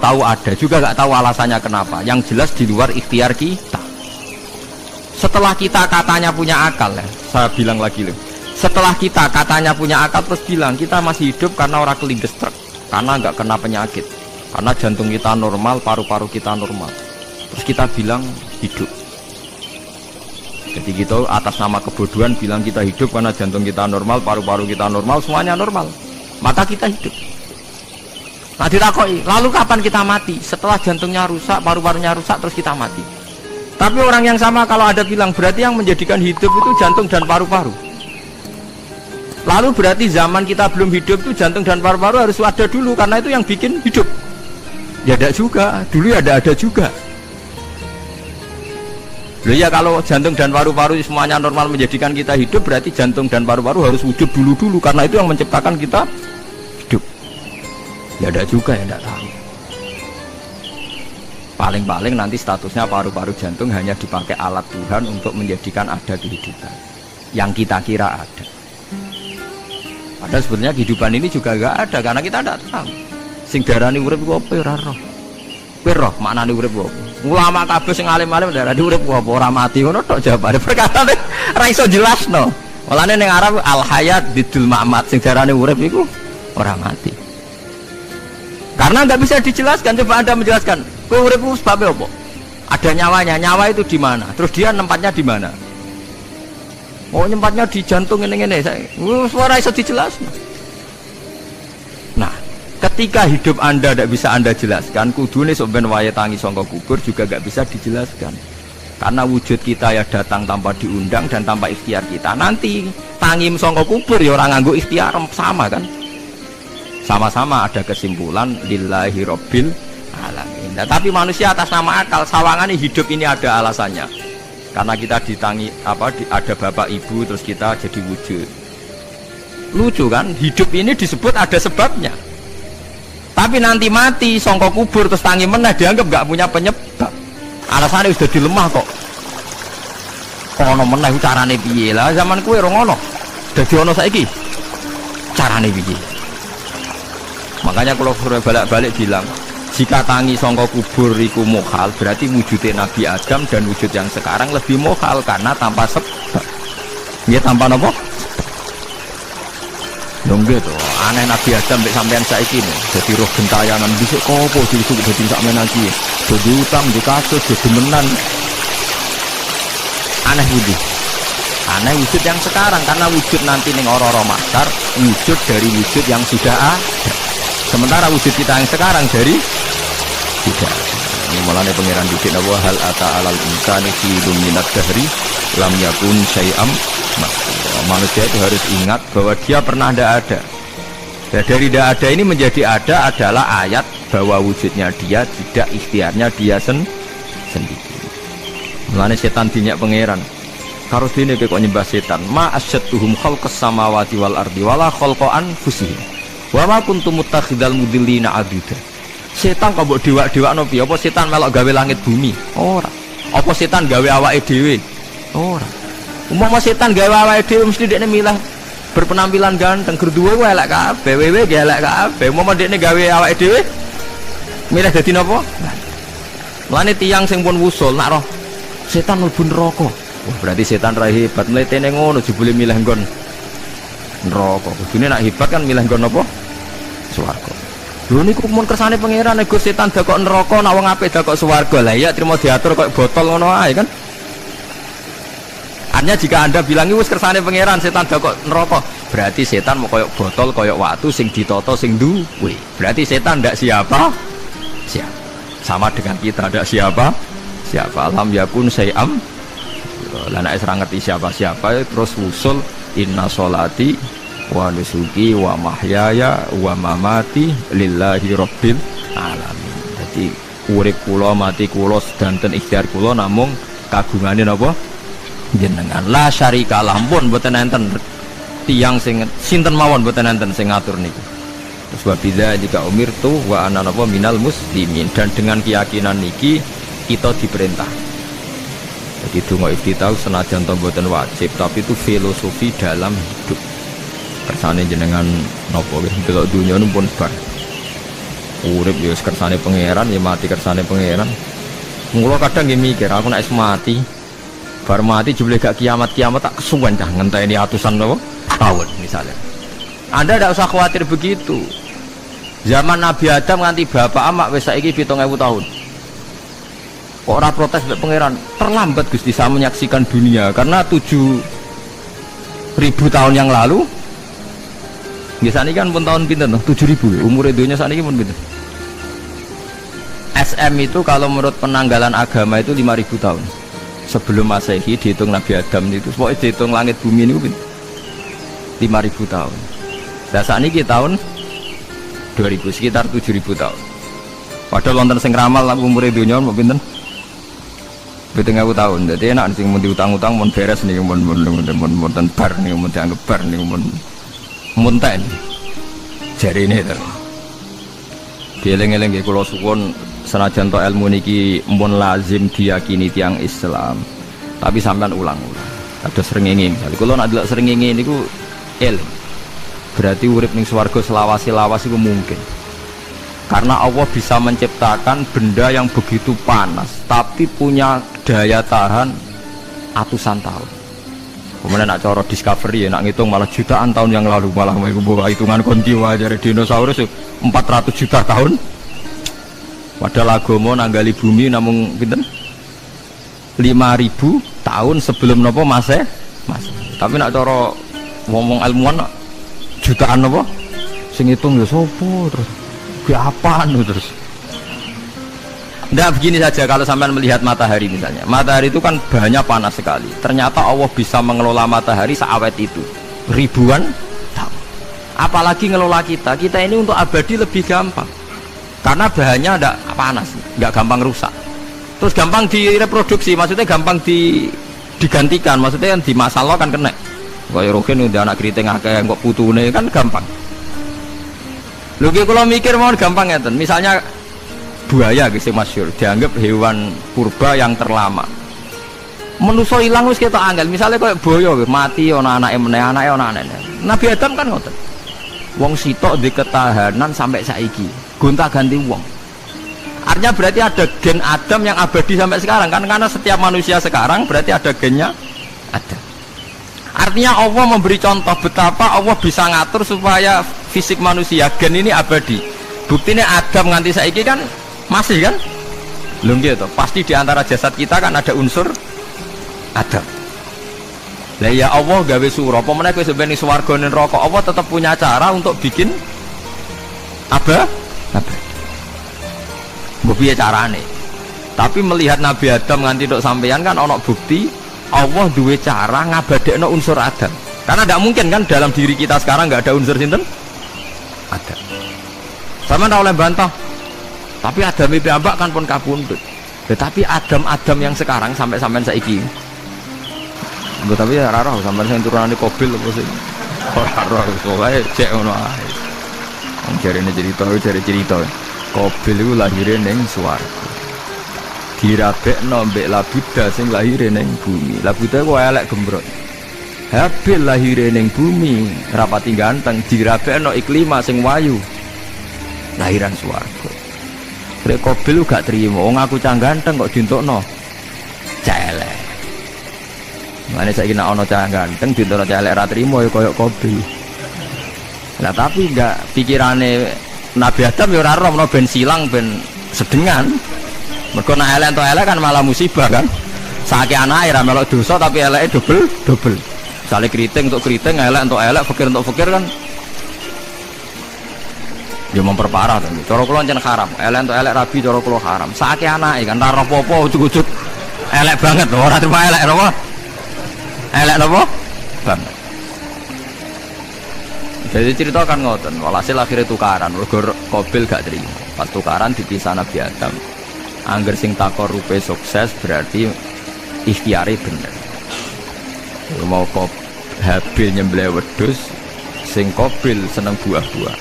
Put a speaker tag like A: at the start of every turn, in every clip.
A: tahu ada, juga nggak tahu alasannya kenapa. Yang jelas di luar ikhtiar kita. Setelah kita katanya punya akal ya, saya bilang lagi loh. Setelah kita katanya punya akal terus bilang kita masih hidup karena orang kelindes truk, karena nggak kena penyakit, karena jantung kita normal, paru-paru kita normal. Terus kita bilang hidup. Jadi gitu atas nama kebodohan bilang kita hidup karena jantung kita normal, paru-paru kita normal, semuanya normal. Maka kita hidup. Nah ditakoi, lalu kapan kita mati? Setelah jantungnya rusak, paru-parunya rusak, terus kita mati. Tapi orang yang sama kalau ada bilang berarti yang menjadikan hidup itu jantung dan paru-paru. Lalu berarti zaman kita belum hidup itu jantung dan paru-paru harus ada dulu karena itu yang bikin hidup. Ya ada juga, dulu ya ada juga. Loh ya kalau jantung dan paru-paru semuanya normal menjadikan kita hidup, berarti jantung dan paru-paru harus wujud dulu karena itu yang menciptakan kita hidup. Ya ada juga, ya tidak tahu. Paling-paling nanti statusnya paru-paru jantung hanya dipakai alat Tuhan untuk menjadikan ada kehidupan yang kita kira ada. Padahal sebenarnya kehidupan ini juga enggak ada karena kita tidak tahu. Sing darani urip ku apa ora roh. Kowe roh maknane urip apa? Ulama kabeh sing alim-alim darani urip ku apa ora mati ngono tok jawabane. Perkatane ora iso jelasno. Mulane ning Arab al hayat bidul mamat sing darani urip iku ora mati. Karena nggak bisa dijelaskan, coba Anda menjelaskan. Kowe urip ku sebabnya apa? Ada nyawanya, nyawa itu di mana? Terus dia nempatnya di mana? Oh, nyempatnya di jantung ini. Suara iso dijelaskan. Nah, ketika hidup Anda tidak bisa Anda jelaskan, kudune sok ben wae tangi sangka kubur juga nggak bisa dijelaskan. Karena wujud kita ya datang tanpa diundang dan tanpa ikhtiar kita. Nanti tangi sangka kubur ya orang nganggo ikhtiar sama kan? Sama-sama ada kesimpulan lillahi rabbil alamin. Nah, tapi manusia atas nama akal sawangan hidup ini ada alasannya. Karena kita ditangi ada bapak ibu terus kita jadi wujud. Lucu kan? Hidup ini disebut ada sebabnya. Tapi nanti mati sangka kubur terus tangi meneh dianggap gak punya penyebab. Alasannya sudah dilemah kok. Ono meneh carane piye lah zaman kowe ora ngono. Dadi ono saiki. Carane piye? Makanya kalau balik-balik bilang jika tangi sangka kubur iku mukhal berarti wujudnya Nabi Adam dan wujud yang sekarang lebih mukhal karena tanpa sebab. Ya tanpa apa? Dong gitu. Aneh Nabi Adam mbek sampean saiki nih. Jadi roh gentayangan bisa opo disuk dadi sampean iki. Jadi utang di kasus jadi menan. Aneh wujud. Aneh wujud yang sekarang karena wujud nanti ning ora-ora mahsyar wujud dari wujud yang sudah ada. Sementara wujud kita yang sekarang dari tidak. Ini malah pengiran dikit bahwa hal ata alal insani fi minat dahri lam yakun syai'am. Manusia itu harus ingat bahwa dia pernah tidak ada. Dan dari tidak ada ini menjadi ada adalah ayat bahwa wujudnya dia tidak ikhtiarnya dia sendiri. Malah setan dinyak pengiran. Karo dene kok nyembah setan. Ma asyadtuhum khalqas samawati wal ardi wala khalqa anfusihim. Wa ma kuntum muttakhidal mudillina aduda. Setan kok mbok dewa-dewakno piye? Apa setan melok gawe langit bumi? Ora. Apa setan gawe awake dhewe? Ora. Umpama setan gawe awake dhewe mesti dekne milah berpenampilan ganteng, gerduwe ku elek kabeh, wewe ge elek kabeh. Umpama dekne gawe awake dhewe milih dadi napa? Mulane tiyang sing pun wusul nak roh setan mlebu neraka. Wah, berarti setan ra hebat, mletene ngono jebule milih nggon neraka. Kudune nak hebat kan milih nggon apa? Swarga. Lho niku mun kersane pangeran nek setan dakok neraka nak wong apik dakok swarga. Lah iya trimo diatur kok botol ngono ae kan. Artinya jika Anda bilang wis kersane pangeran setan dakok neraka, berarti setan mau koyok botol koyok watu sing ditata sing duwe. Berarti setan ndak siapa? Siapa? Sama dengan kita ndak siapa? Siapa? Alam yakun syai'am. Lah nek ora ngerti siapa-siapa terus wusul inna sholati wa nusuki wa mahyaya wa mamati lillahi rabbil alamin. Jadi urip kula mati kula sedanten ikhtiar kula namung kagungane napa jenengan. La syarika lampun mboten enten tiyang sing sinten mawon mboten enten sing ngatur niku. Terus wa biza jika umirtu wa ana napa minal muslimin, dan dengan keyakinan niki kita diperintah. Jadi donga iftitah senajan to mboten wajib tapi itu filosofi dalam hidup. Kersane jenengan napa wis delok dunya pun bar. Urip ya kersane pangeran, ya mati kersane pangeran. Mula kadang nggih mikir, aku nek mati, bar mati jebule gak kiamat-kiamat tak kesuwen cah ngenteni atusan apa tahun misalnya. Anda tidak usah khawatir begitu. Zaman Nabi Adam nganti bapak amak wis saiki 7.000 tahun. Kok ora protes mbek pangeran? Terlambat Gusti saya menyaksikan dunia karena 7.000 tahun yang lalu. Nggih saniki kan pun tahun pinten 7.000 umur dunia saniki pun pinten? SM itu kalau menurut penanggalan agama itu 5.000 tahun. Sebelum Masehi dihitung Nabi Adam itu, pokoknya dihitung langit bumi ini 5.000 tahun. Dan saat ini tahun 2000 sekitar 7.000 tahun. Padahal wonten sing ramal umure dunya mau pinten? 7.000 tahun. Jadi enak sing mun diutang-utang mun beres nih mun bar nih mun dianggap bar nih mun ten. Jari ini to. Dieling-eling nggih kula suwun senajan to ilmu niki mun lazim diyakini tiyang Islam. Tapi sampean ulang-ulang. Ada srengenge misale kula nek delok srengenge niku eling. Berarti urip ning swarga selawase-lawas itu mungkin. Karena Allah bisa menciptakan benda yang begitu panas tapi punya daya tahan ratusan tahun. Kemudian nak cara discovery ya nak ngitung malah jutaan tahun yang lalu, malah bawa hitungan kontiwa dari dinosaurus 400 juta tahun. Padahal agama nanggali bumi namung pinten 5.000 tahun sebelum nopo Mas. Tapi nak cara ngomong ilmuwan jutaan nopo sing ngitung ya sopo terus apaan terus. Nah begini saja kalau sampai melihat matahari misalnya, matahari itu kan banyak panas sekali. Ternyata Allah bisa mengelola matahari seawet itu ribuan tahun. Apalagi ngelola kita ini untuk abadi lebih gampang karena bahannya ada panas, nggak gampang rusak. Terus gampang direproduksi, maksudnya gampang digantikan, maksudnya kan di masalah kan kena. Kaya rogen udah anak keriting akeh kok putune kan gampang. Lho kalau mikir mau gampang ya, misalnya buaya gitu masyhur dianggap hewan purba yang terlama. Manusa ilang wis ketok angel, misalnya kayak buaya mati ana anake meneh, anake ana anake. Nabi Adam kan ngoten. Wong sitok di ketahanan sampai saiki, gonta-ganti wong. Artinya berarti ada gen Adam yang abadi sampai sekarang kan, karena setiap manusia sekarang berarti ada gennya Adam. Artinya Allah memberi contoh betapa Allah bisa ngatur supaya fisik manusia gen ini abadi. Buktinya Adam nganti saiki kan masih kan? Belum gitu. Pasti di antara jasad kita kan ada unsur Adam. Lah ya Allah gawe sura, apa meneh kowe sebenarnya swarga ning neraka, Allah tetap punya cara untuk bikin abadi. Mbok piye carane? Tapi melihat Nabi Adam nganti tok sampeyan kan ana bukti Allah duwe cara ngabadekno unsur Adam. Karena tidak mungkin kan dalam diri kita sekarang nggak ada unsur sinten? Adam. Sama ndak oleh bantah. Tapi Adam itu ambak kan pun kabundut. Tetapi Adam yang sekarang sampai saiki. Tapi ya raro sampai sing turunane Qabil apa sih? Ora raro soalnya cek ngono ae. Wong jarene cerita. Qabil iku lahire ning swarga. Dirabekno mbek Labuda sing lahire ning bumi. Labuda ku elek gembrot. Habil lahire ning bumi, rapati ganteng, dirabekno Iklima sing wayu. Lahiran swarga. Rek Qabil gak trimo, wong aku cah ganteng kok dientukno celek. Mane saiki nek ana cah ganteng dientukno celek ra trimo ya koyo Qabil. Lah tapi enggak pikirane Nabi Adam ya ora ora menawa ben silang ben sedengan. Mergo nek elek entuk elek kan malah musibah kan. Saiki anake ra melok dosa tapi eleke double. Misale keriting untuk keriting, elek untuk elek, fakir untuk fakir kan ya memperparah kan. Cara kula jan haram. Elek untuk elek rabi cara kula haram. Saiki anake kan ora apa-apa ujug-ujug elek banget lho, ora terima elek apa? Elek napa? Banget. Jadi cerita kan ngoten, walhasil akhirnya tukaran, mergo Qabil gak terima. Pas tukaran dipisah Nabi Adam. Angger sing takor rupe sukses berarti ikhtiare bener. Mau kok Habil nyembelih wedhus, sing Qabil seneng buah-buah.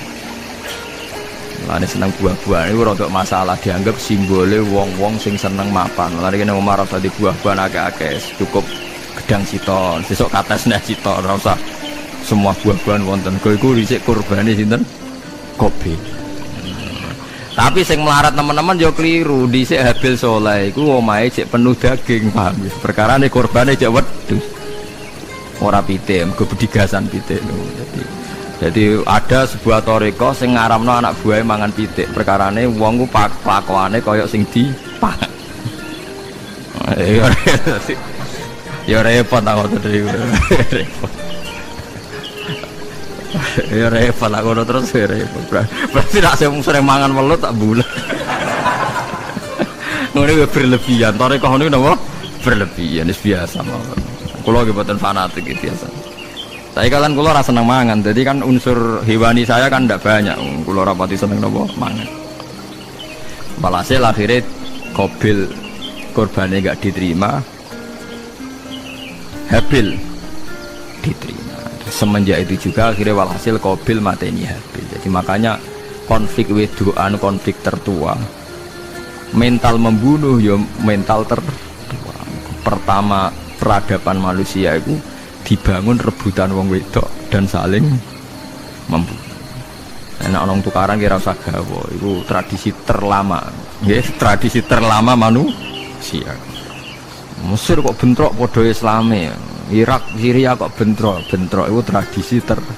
A: Lane seneng buah-buah niku rada masalah, dianggap simbole wong-wong sing seneng mapan. Lane kene omah ora di buah-buahan akeh-akeh, cukup gedang siton, sesuk katesne siton, ora usah semua buah-buahan wonten. Kowe iku dhisik kurbane sinten? Qabil. Tapi sing melarat teman-teman yo keliru. Dhisik Habil saleh iku omahe cek penuh daging, paham ya. Perkarane korbane cek wedhus. Ora pitik, mergo bedigasan pitik. Jadi ada sebuah toriko sing ngaramno anak buahe mangan pitik. Perkarane wong ku pakwane kaya sing dipangan. Ya repot aku tadi. Repot. Ya repot aku terus repot. Berarti nak sering mangan welut tak bulet. Ngono berlebihan. Toriko niku napa? Berlebihan wis biasa mawon. Kula nggih boten fanatik biasa. Saya kalian kula ora seneng mangan. Jadi kan unsur hewani saya kan ndak banyak. Kula ora pati seneng napa mangan. Walhasil akhirnya Qabil korbannya gak diterima, Habil diterima. Semenjak itu juga akhirnya walhasil Qabil mateni Habil. Jadi makanya konflik wedoan, konflik tertua, mental membunuh ya mental tertua. Pertama peradaban manusia itu dibangun rebutan wong wedok dan saling membunuh. Enak orang tukaran kira usah gawa, itu tradisi terlama, ya tradisi terlama manusia. Mesir kok bentrok podo Islami, Irak, Syria kok bentrok itu tradisi terlama.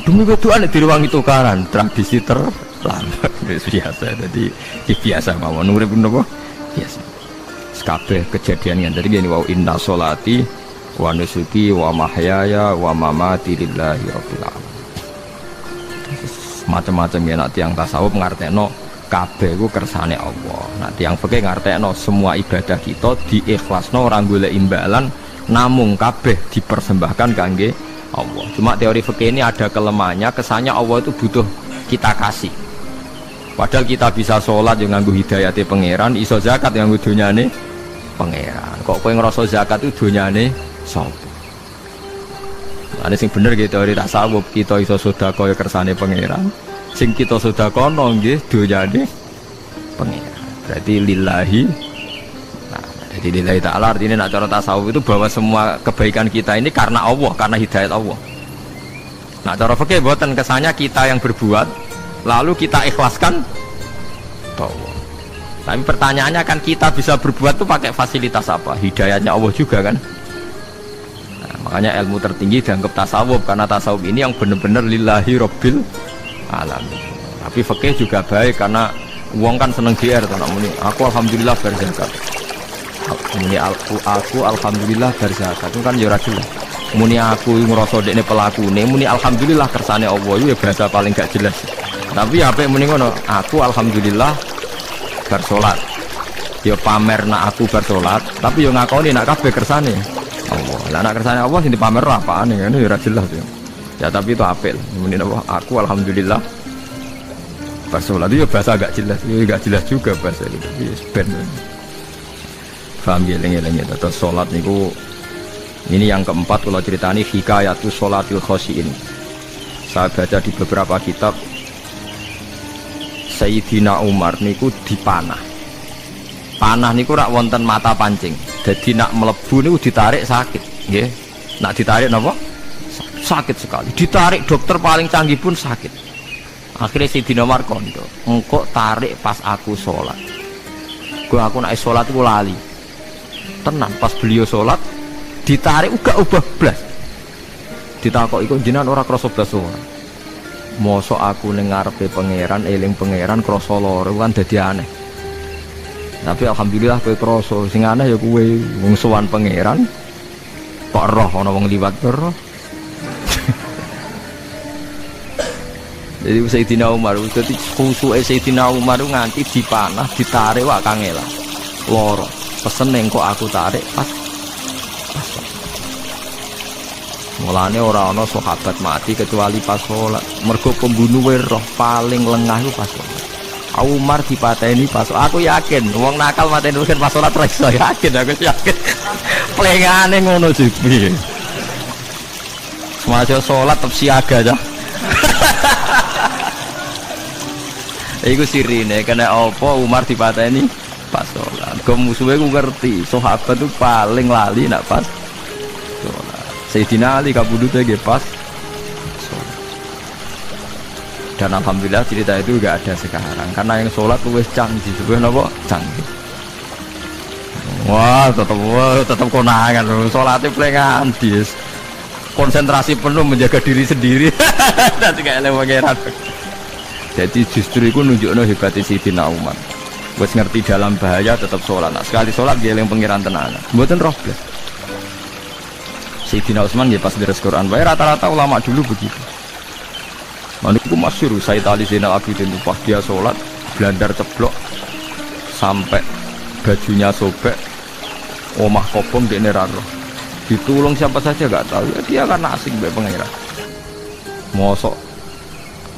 A: Demi betulan di ruang itu tukaran, tradisi terlama, biasa. Jadi biasa mawon urip nopo biasa. Kabeh kejadian yang tadi gini, wa inna sholati wa nusuki wa mahyaya wa mamati lillahi rabbil alamin. Macam-macam ya nanti yang tasawuf ngartekno kabeh ku kersane Allah. Nanti yang fikih ngartekno semua ibadah kita diikhlasno orang golek imbalan, namung kabeh dipersembahkan kangge Allah. Cuma teori fikih ini ada kelemahannya, kesannya Allah itu butuh kita kasih. Padahal kita bisa sholat yang nganggo hidayate pangeran, iso zakat yang nganggo donyane pangeran. Kok kowe ngrasa zakat itu donyane sapa? Ada sing bener gitu teori tasawuf, kita iso sedekah ya kersane pangeran. Sing kita sedekahno nggih donyane pangeran. Berarti lillahi. Nah, jadi lillahi ta'ala artinya nak cara tasawuf itu bahwa semua kebaikan kita ini karena Allah, karena hidayat Allah. Nah, cara fikih mboten kesannya kita yang berbuat lalu kita ikhlaskan Allah. Tapi pertanyaannya kan kita bisa berbuat tuh pakai fasilitas apa? Hidayatnya Allah juga kan? Makanya ilmu tertinggi dianggap tasawuf, karena tasawuf ini yang benar-benar lillahi rabbil alamin. Tapi fikih juga baik karena uang kan seneng GR tuh, muni aku alhamdulillah berzakat. Muni aku alhamdulillah berzakat itu kan ya ora jelas. Muni aku ngrasa dekne pelakune, muni alhamdulillah kersane Allah itu ya bahasa paling gak jelas. Tapi apa muni ngono, aku alhamdulillah bersolat. Ya pamer nak aku bersolat, tapi yo ngakoni nak kabeh kersane Allah. Lah anak kersane Allah sing dipamer apaan ya ngene ora jelas ya. Ya tapi itu apel. Muni apa? Aku alhamdulillah bersolat itu ya bahasa agak jelas. Ya enggak jelas juga bahasa itu. Wis ben. Paham ya lengi-lengi terus salat niku ini yang keempat kalau ceritani hikayatus sholatil khosyin. Saya baca di beberapa kitab Sayyidina Umar niku dipanah. Panah niku rak wonten mata pancing. Jadi nak melebu niku ditarik sakit, nggih. Nak ditarik napa? Sakit sekali. Ditarik dokter paling canggih pun sakit. Akhirnya Sayyidina Umar kondo, engkau tarik pas aku sholat. Aku nak sholat aku lali. Tenang pas beliau sholat ditarik uga ubah blas. Ditakok iku jenengan ora krasa blas ora. Mosok aku ning ngarepe pangeran, eling pangeran krasa lara kan dadi aneh. Tapi alhamdulillah kowe krasa, sing aneh ya kowe wong sowan pangeran kok roh ana wong liwat roh. Jadi Sayyidina Umar dadi khusuke Sayyidina Umar nganti dipanah, ditarik wak kangelan. Lara. Pesen kok aku tarik pas. Mulane ora ana sahabat mati kecuali pas salat. Mergo pembunuhe roh paling lengah iku pas salat. Umar dipateni pas. Aku yakin wong nakal mateni pas salat ra iso, yakin aku yakin. Plengane ngono piye. Semasa salat tetep siaga aja. Iku sirine kena apa Umar dipateni pas salat. Kok musuhe ku ngerti, sahabat itu paling lali nak pas salat. Sayyidina Ali kabudute nggih pas. Dan alhamdulillah cerita itu gak ada sekarang karena yang sholat luwes canggih sebenarnya apa canggih. Wah tetap konangan loh sholatnya pelengan dis konsentrasi penuh menjaga diri sendiri dan juga elek pangeran. Jadi justru itu nunjukno hebatnya Sayyidina Umar wes ngerti dalam bahaya tetap sholat. Nah, sekali sholat dia yang pangeran tenanan mboten roh blas. Sayyidina Utsman dia pas deres Quran bae rata-rata ulama dulu begitu. Maniku masyhur Said Ali Zainal Abidin itu pas dia sholat blandar ceblok sampai bajunya sobek, omah kobong di neraro. Ditulung siapa saja gak tahu. Ya, dia kan asing mbek pangeran. Mosok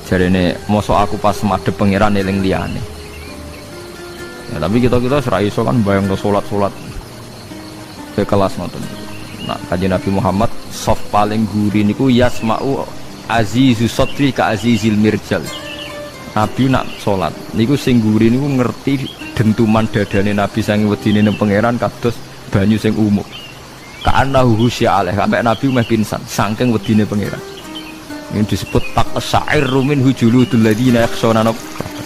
A: jarene mosok aku pas madhep pangeran eling liyane. Ya, tapi kita ora iso kan bayangno salat-salat ke kelas ngoten. Nah, kanjeng Nabi Muhammad soft paling guri niku yasma'u azizu sotri ka azizil mirjal. Nabi nak sholat niku sing guri niku ngerti dentuman dadane Nabi sang wedine nang pangeran kados banyu sing umum. Ka'annahu husya alaih sampai Nabi meh pingsan saking wedine pangeran. Ini disebut taqsa'irru min hujuludul ladina yakhshawna rabbahum.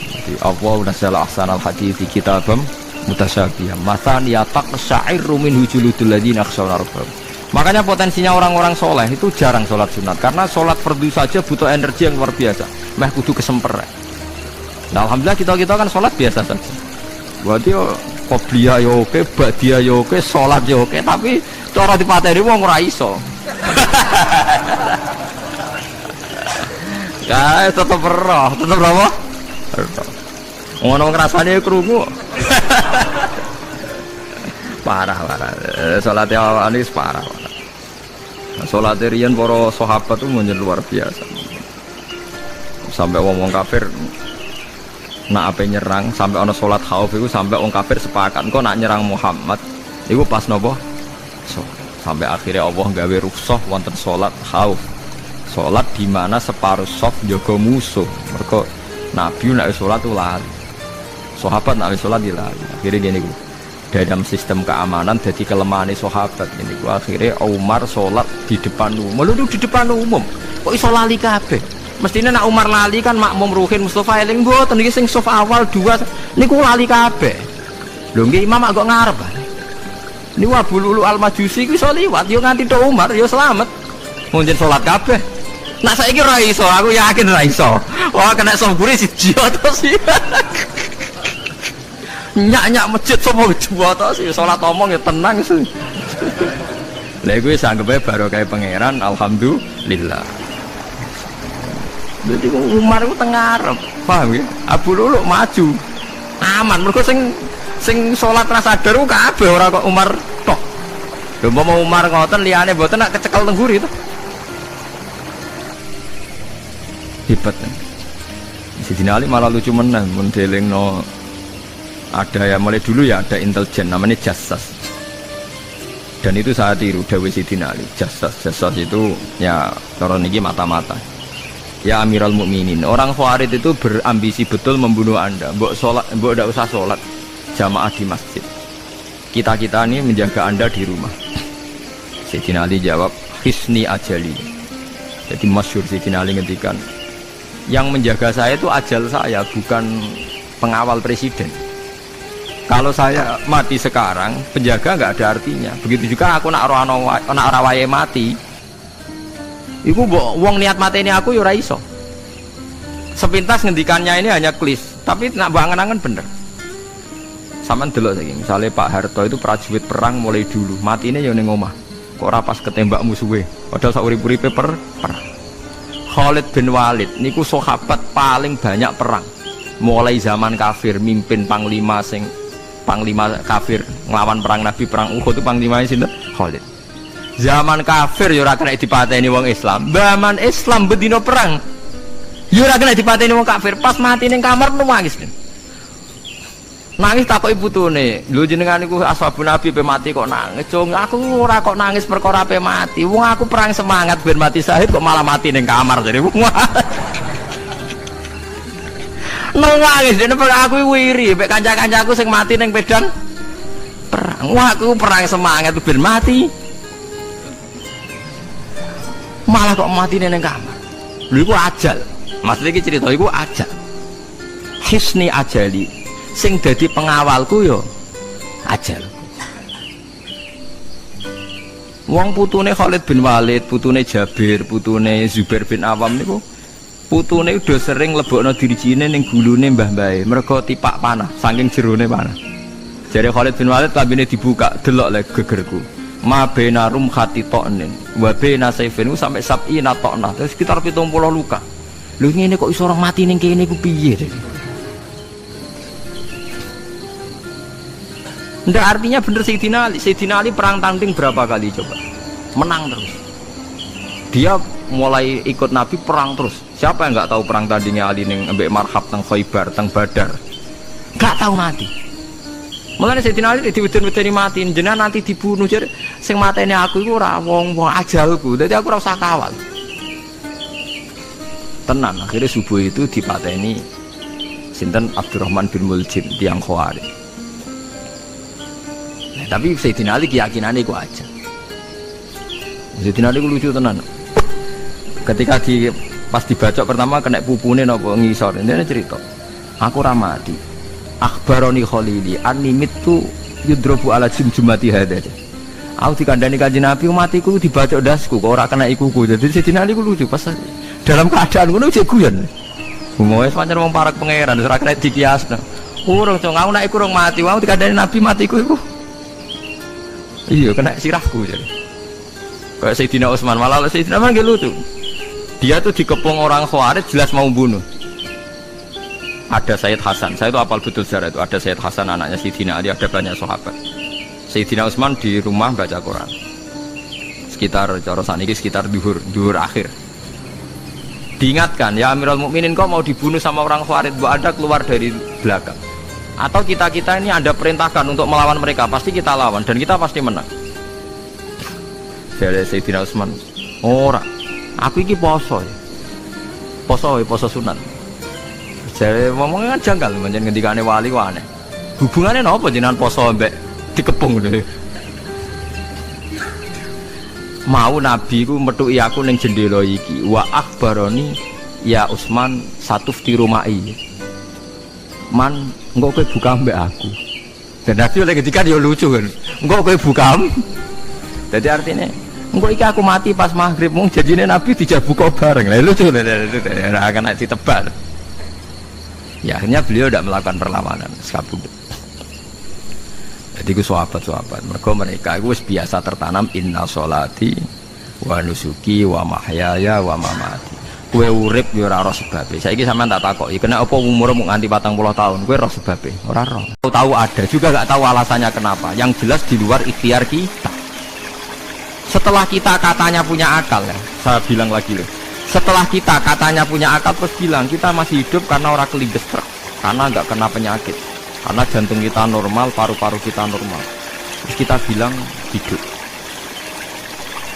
A: Jadi Allah nazzala ahsanal hadithi kitabam mutasyabiham. Matsaniya taqsa'irru min hujuludul ladina yakhshawna rabbahum. Makanya potensinya orang-orang soleh itu jarang sholat sunat karena sholat fardu saja butuh energi yang luar biasa. Meh kudu kesemper. Nah, alhamdulillah kita kan sholat biasa saja. Berarti qobliyah ya oke, ba'diyah ya oke, sholat ya oke, tapi cara dipateni wong ora iso. Ya tetep roh, tetep apa? Ngono ngrasane krungu. Parah sholat awal parah. Sholat riyen para sahabat itu luar biasa. Sampai wong kafir nak ape nyerang, sampai ana sholat khauf itu sampai wong kafir sepakat kok nak nyerang Muhammad iku pas napa? Sampai akhirnya Allah gawe rukhsah wonten sholat khauf. Sholat di mana separuh shaf jaga musuh. Mergo Nabi nek sholat itu lali. Sahabat nek sholat dilali. Akhirnya gini ku. Dalam sistem keamanan jadi kelemahan sahabat ini gua akhirnya Umar sholat di depan umum meluduk di depan umum kok iso lali kabeh mestinya nak Umar lali kan makmum ruhin Mustafa eling mboten iki sing sof awal dua niku lali kabeh lho nggih imam agak ngarep niku Abu Lulu Al-Majusi ku iso liwat yo nganti tok Umar yo selamat munjen sholat kabeh nak saiki ora iso aku yakin ora iso wah kena sombure siji to sih nyak masjid semua dua sih sholat omong ya tenang sih. Lah gue sanggepe baru kayak pangeran alhamdulillah. Jadi Umar itu tengarep, paham ya? Abu Lulu maju, aman. Mereka sing sholat rasa sadar ku kabeh ora kok Umar tok. Lho mau Umar ngoten liyane mboten nak kecekel tengguri itu. Hebat kan. Sidina Ali malah lucu menang mun delingno ada ya mulai dulu ya ada intelijen namanya Jassas dan itu saya tiru Dawi Sidina Ali Jassas itu ya orang ini mata-mata ya Amirul Mukminin orang Khawarij itu berambisi betul membunuh anda mbok tidak usah sholat jamaah di masjid kita ini menjaga anda di rumah. Sidina Ali jawab hisni ajali jadi masyhur Sidina Ali ngendikan yang menjaga saya itu ajal saya bukan pengawal presiden. Kalau saya mati sekarang, penjaga nggak ada artinya. Begitu juga aku nak rawaye mati. Iku wong niat mati ini aku yura iso. Sepintas ngendikannya ini hanya klis, tapi nak bangen-angen bener. Saman delok saiki, misalnya Pak Harto itu prajurit perang mulai dulu, mati ini yang ning omah. Kok ora pas ketembak musuhe, padahal sak urip-uripe perang. Khalid bin Walid niku sahabat paling banyak perang. Mulai zaman kafir mimpin panglima kafir nglawan perang Nabi perang Uhud itu panglimanya sinten Khalid. Zaman kafir ya ora kena dipateni wong Islam. Zaman Islam bedino perang ya ora kena dipateni wong kafir. Pas mati ning kamar nangis. Nangis takoki putune, "Lho jenengan niku ashabun Nabi pe mati kok nangis?" "Cung, aku ora kok nangis perkara pe mati. Wong aku perang semangat ben mati syahid kok malah mati ning kamar." Jadi nangis dene aku wiri mek kanca-kancaku sing mati ning medan perang. Wah, aku perang semangat ben mati. Malah kok mati ning kamar. Lho iku ajal. Maksudnya iki cerita iku ajal. Hisni ajali sing dadi pengawalku yo ajal. Wong putune Khalid bin Walid, putune Jabir, putune Zubair bin Awam niku putune udah sering lebokno dirijine ning gulune mbah-mbahe mergo tipak panah saking jerone panah. Jare Khalid bin Walid lambene dibuka, delok le gegerku. Ma bena rum khati to'nin wa bena saifin sampai sab'ina to'nah, terus sekitar 70 luka. Lho ngene kok iso orang mati ning kene ku piye? Ndak artinya bener Sayyidina Ali perang tanding berapa kali coba? Menang terus. Dia mulai ikut Nabi perang terus. Siapa yang nggak tahu perang tandingnya Ali ning ambek Marhab teng Khaibar, teng Badar? Nggak tahu mati. Mulane Sayyidina Ali diweden-wedeni mati, jenengan nanti dibunuh jar sing mateni aku iku ora wong ajalku. Dadi aku ora usah kawal. Tenan, akhirnya subuh itu dipateni sinten Abdurrahman bin Muljim tiang Khawarij. Nah, tapi Sayyidina Ali keyakinannya itu aja. Sayyidina Ali lucu tenan. Ketika pas dibacok pertama kena pupune napa ngisor, ini cerita. Aku ramati. Akhbaroni Khalili annimitu yudrobu ala jumjumati hada. Aku dikandani Kanjeng Nabi matiku dibacok dasku kok ora kena ikuku. Jadi Sayyidina Ali lucu pas dalam keadaan ngono cek guyon. Wis pancen wong parak pangeran ora kena dikiasno. Urung cong aku nek iku urung mati, wau dikandani Nabi matiku iku. Iya kena sirahku jadi. Kayak Sayyidina Utsman malah Sayyidina Utsman lucu. Dia tuh dikepung orang Khawarij jelas mau bunuh. Ada Sayyid Hasan, saya itu apal betul sejarah itu. Ada Sayyid Hasan anaknya Sayyidina Ali, ada banyak sahabat. Sayyidina Utsman di rumah baca Quran. Sekitar cara saniki sekitar duhur akhir. Diingatkan, ya Amirul Mukminin kok mau dibunuh sama orang Khawarij, Bu Anda keluar dari belakang. Atau kita ini Anda perintahkan untuk melawan mereka, pasti kita lawan dan kita pasti menang. Jadi Sayyidina Utsman, ora, aku iki poso ya. Poso sunat. Jadi ngomongnya kan janggal, menjen ngendikane wali aneh. Hubungannya napa jenengan poso mbek dikepung lho. Mau Nabi ku metuki aku ning jendela iki wa akhbaroni ya Utsman satuf di rumai man engko kowe buka mbek aku dan Nabi oleh ketika dia lucu kan engko kowe buka jadi artinya engko iki aku mati pas maghrib mung jadine Nabi dijak buka bareng lah lucu ora akan ditebak ya akhirnya beliau tidak melakukan perlawanan sekabudut. Jadi ku sahabat-sahabat mereka itu biasa tertanam inna sholati wa nusuki wa mahyaya wa mamati. Kue urip yo ora roh sebabe. Saiki sampean tak takoki, kena apa umurmu nganti 40 tahun? Kue roh sebabe? Ora roh. Tahu ada juga gak tahu alasannya kenapa. Yang jelas di luar ikhtiar kita. Setelah kita katanya punya akal ya, saya bilang lagi loh. Setelah kita katanya punya akal terus bilang kita masih hidup karena orang kelindes truk, karena nggak kena penyakit. Karena jantung kita normal, paru-paru kita normal. Terus kita bilang hidup.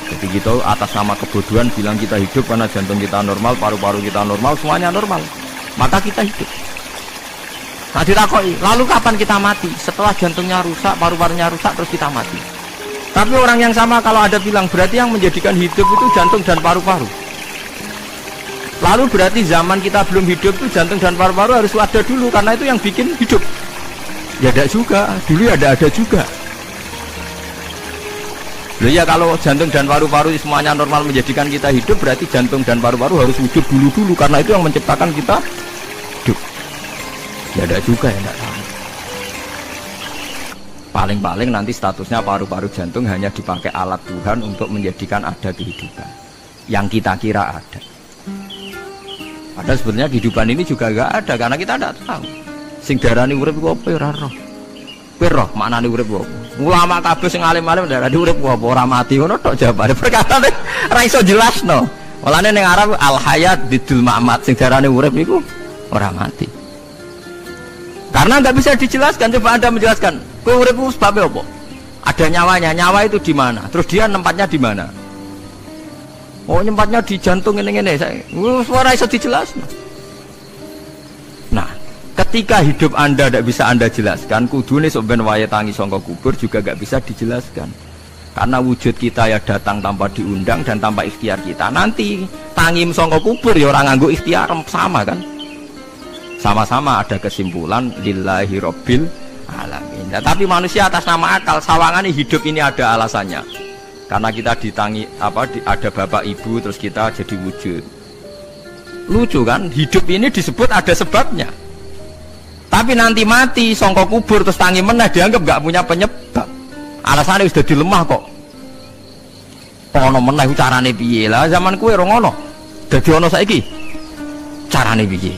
A: Jadi kita atas nama kebodohan bilang kita hidup karena jantung kita normal, paru-paru kita normal, semuanya normal. Maka kita hidup. Nah ditakoi, lalu kapan kita mati? Setelah jantungnya rusak, paru-parunya rusak, terus kita mati. Tapi orang yang sama kalau ada bilang berarti yang menjadikan hidup itu jantung dan paru-paru. Lalu berarti zaman kita belum hidup itu jantung dan paru-paru harus ada dulu karena itu yang bikin hidup. Ya ada juga, dulu ada juga. Loh ya kalau jantung dan paru-paru semuanya normal menjadikan kita hidup, berarti jantung dan paru-paru harus wujud dulu karena itu yang menciptakan kita hidup. Ya ada juga ya enggak tahu. Paling-paling nanti statusnya paru-paru jantung hanya dipakai alat Tuhan untuk menjadikan ada kehidupan yang kita kira ada. Padahal sebenarnya kehidupan ini juga enggak ada karena kita tidak tahu. Sing darani urip ku apa ora roh. Kowe roh maknane urip ku apa? Ulama kabeh sing alim-alim darani urip ku apa ora mati ngono tok jawabane. Perkara ora iso jelasno. Mulane ning Arab al hayat bidul ma'mat sing darani urip iku ora mati. Karena enggak bisa dijelaskan, coba Anda menjelaskan. Kowe urip ku sebab apa? Ada nyawanya, nyawa itu di mana? Terus dia tempatnya di mana? Oh, tempatnya di jantung ngene-ngene. Ora iso dijelasno. Nah, ketika hidup Anda tidak bisa Anda jelaskan, kudune sok ben wayahe tangi sangka kubur juga gak bisa dijelaskan. Karena wujud kita ya datang tanpa diundang dan tanpa ikhtiar kita. Nanti tangim sangka kubur ya orang nganggo ikhtiar sama kan. Sama-sama ada kesimpulan lillahi rabbil alamin. Nah, tapi manusia atas nama akal sawangannya hidup ini ada alasannya. Karena kita ada bapak ibu terus kita jadi wujud. Lucu kan? Hidup ini disebut ada sebabnya. Tapi nanti mati sangka kubur terus tangi meneh dianggap gak punya penyebab. Alasannya sudah dilemah kok. Ono meneh carane piye lah zaman kuwe ora ngono. Dadi ono saiki. Carane piye?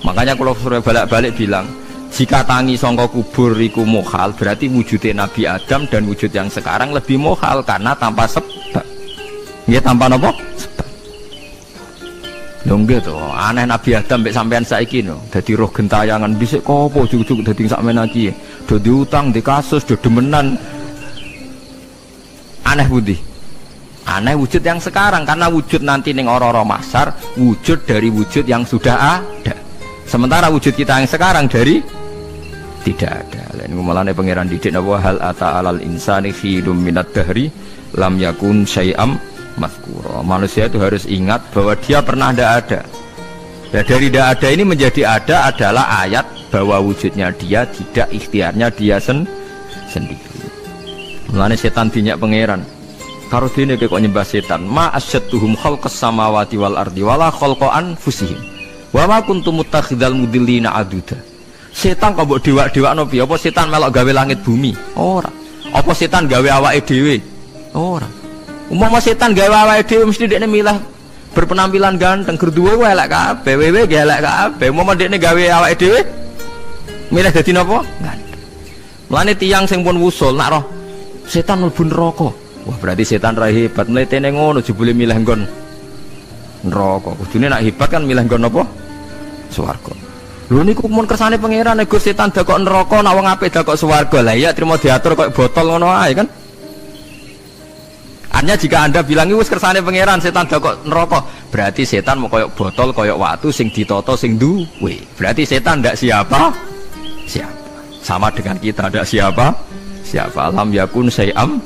A: Makanya kalau suruh balik-balik bilang, jika tangi sangka kubur iku mukhal, berarti wujudnya Nabi Adam dan wujud yang sekarang lebih mukhal karena tanpa sebab. Nggih tanpa napa? Sebab. Lho nggih to, aneh Nabi Adam mek sampean saiki no. Dadi roh gentayangan dhisik kopo juk-juk dadi sakmene iki. Do diutang, di kasus, do demenan. Aneh budi. Aneh wujud yang sekarang karena wujud nanti ning ora-ora mahsyar wujud dari wujud yang sudah ada. Sementara wujud kita yang sekarang dari tidak ada. Lain mulane pangeran didik napa hal ata alal insani khidum minad dahri lam yakun syai'am mazkura. Manusia itu harus ingat bahwa dia pernah tidak ada. Ya, dari tidak ada ini menjadi ada adalah ayat bahwa wujudnya dia tidak ikhtiarnya dia sendiri. Mulane setan dinyak pangeran. Karo dene kok nyembah setan. Ma asyadduhum khalqas samawati wal ardi wala khalqa anfusihim. Wa ma kuntum muttakhidal mudillina aduda. Setan kok mbok dewak-dewakno piye? Apa setan melok gawe langit bumi? Ora. Apa setan gawe awake dhewe? Ora. Umpama setan gawe awake dhewe mesti dekne milah berpenampilan ganteng gerduwe wae elek kabeh, wewe ge elek kabeh. Umpama dekne gawe awake dhewe milih dadi napa? Ganteng. Mulane tiyang sing pun wusul nak roh setan mlebu neraka. Wah, berarti setan ra hebat, mletene ngono jebule milih nggon neraka. Kudune nak hebat kan milih nggon apa? Swarga. Lho niku mun kersane pangeran nek setan dakok neraka, nak wong apik dakok swarga. Lah iya trimo diatur kok botol ngono ae kan. Artinya jika Anda bilang wis kersane pangeran setan dakok neraka, berarti setan mau koyok botol, koyok watu sing ditata sing duwe. Berarti setan ndak siapa? Siapa. Sama dengan kita ndak siapa? Siapa lam yakun syai'am.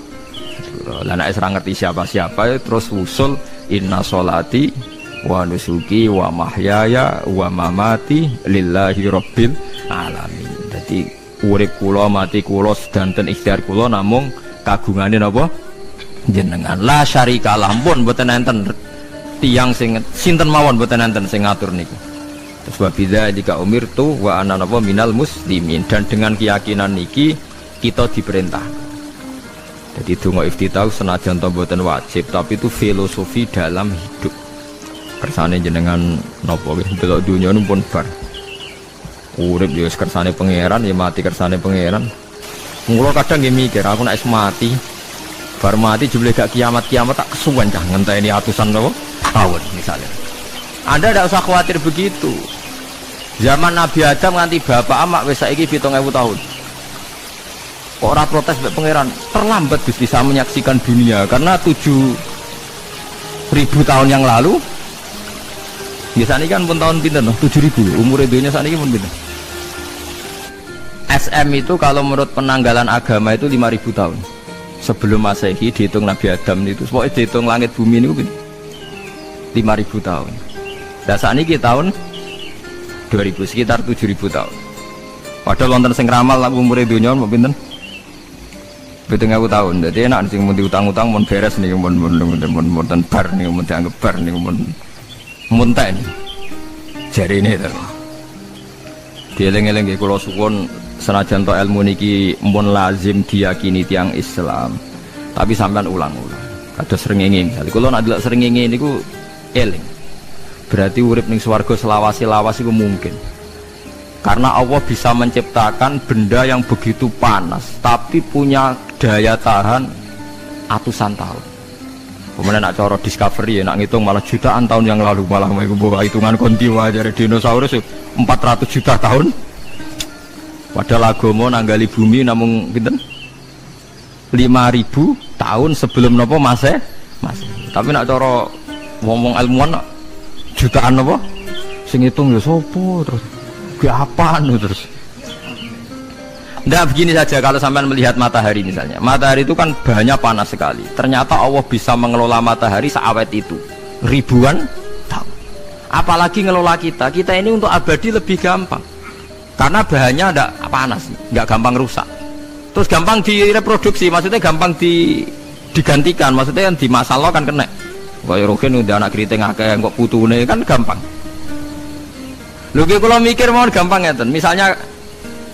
A: Lah nek ora ngerti siapa-siapa terus usul inna sholati wa nusuki wa mahyaya wa mamati lillahi rabbil alamin. Dadi urip kula mati kula sedanten ikhtiar kula namung kagungane napa jenengan. La syarikalah pun mboten enten tiyang sing sinten mawon mboten enten sing ngatur niku. Terus wa bidzalika umirtu wa ana napa minal muslimin, dan dengan keyakinan niki kita diperintah. Jadi donga iftitah senajan to mboten wajib, tapi itu filosofi dalam hidup. Kersane jenengan napa nggih delok dunya pun bar. Urip ya kersane pangeran, ya mati kersane pangeran. Mula kadang nggih mikir aku nek mati, bar mati jebule gak kiamat-kiamat tak kesuwen cah ngenteni atusan napa tahun misalnya. Anda tidak usah khawatir begitu. Zaman Nabi Adam nganti bapak amak wis saiki 7.000 tahun. Kok ora protes mbek pangeran? Terlambat bisa menyaksikan dunia karena 7.000 tahun yang lalu. Biasanya kan pun tahun pinten 7.000. Umur dunia saat ini pun pinten. SM itu kalau menurut penanggalan agama itu 5.000 tahun. Sebelum Masehi dihitung Nabi Adam itu, pokoknya dihitung langit bumi ini pinten. 5.000 tahun. Dan saat ini tahun 2000 sekitar 7.000 tahun. Padahal wonten sing ramal umur dunia mau pinten? 7.000 tahun. Jadi enak sing mun diutang-utang mun beres nih mun bar nih mun dianggap bar nih mun munten. Jari ini to. Dieling-eling nggih kula suwun senajan to ilmu niki mun lazim diyakini tiyang Islam. Tapi sampean ulang-ulang. Kados srengenge misale kula nek delok srengenge niku eling. Berarti urip ning swarga selawase-lawas iku mungkin. Karena Allah bisa menciptakan benda yang begitu panas tapi punya daya tahan atusan tahun. Kemudian nak cara discovery ya nak ngitung malah jutaan tahun yang lalu, malah bawa hitungan kontiwa dari dinosaurus 400 juta tahun. Padahal agama nanggali bumi namung pinten 5.000 tahun sebelum nopo Masehi. Tapi nak cara ngomong ilmuwan jutaan nopo sing ngitung ya sopo terus apaan terus. Nggak begini saja kalau sampai melihat matahari misalnya. Matahari itu kan bahannya panas sekali. Ternyata Allah bisa mengelola matahari seawet itu ribuan tahun. Apalagi ngelola kita. Kita ini untuk abadi lebih gampang. Karena bahannya ada panas, nggak gampang rusak. Terus gampang direproduksi, maksudnya gampang digantikan, maksudnya yang di masa lo kan kena. Kayak rogen udah anak keriting akeh kok putune kan gampang. Lho kalau mikir mau gampang ya, misalnya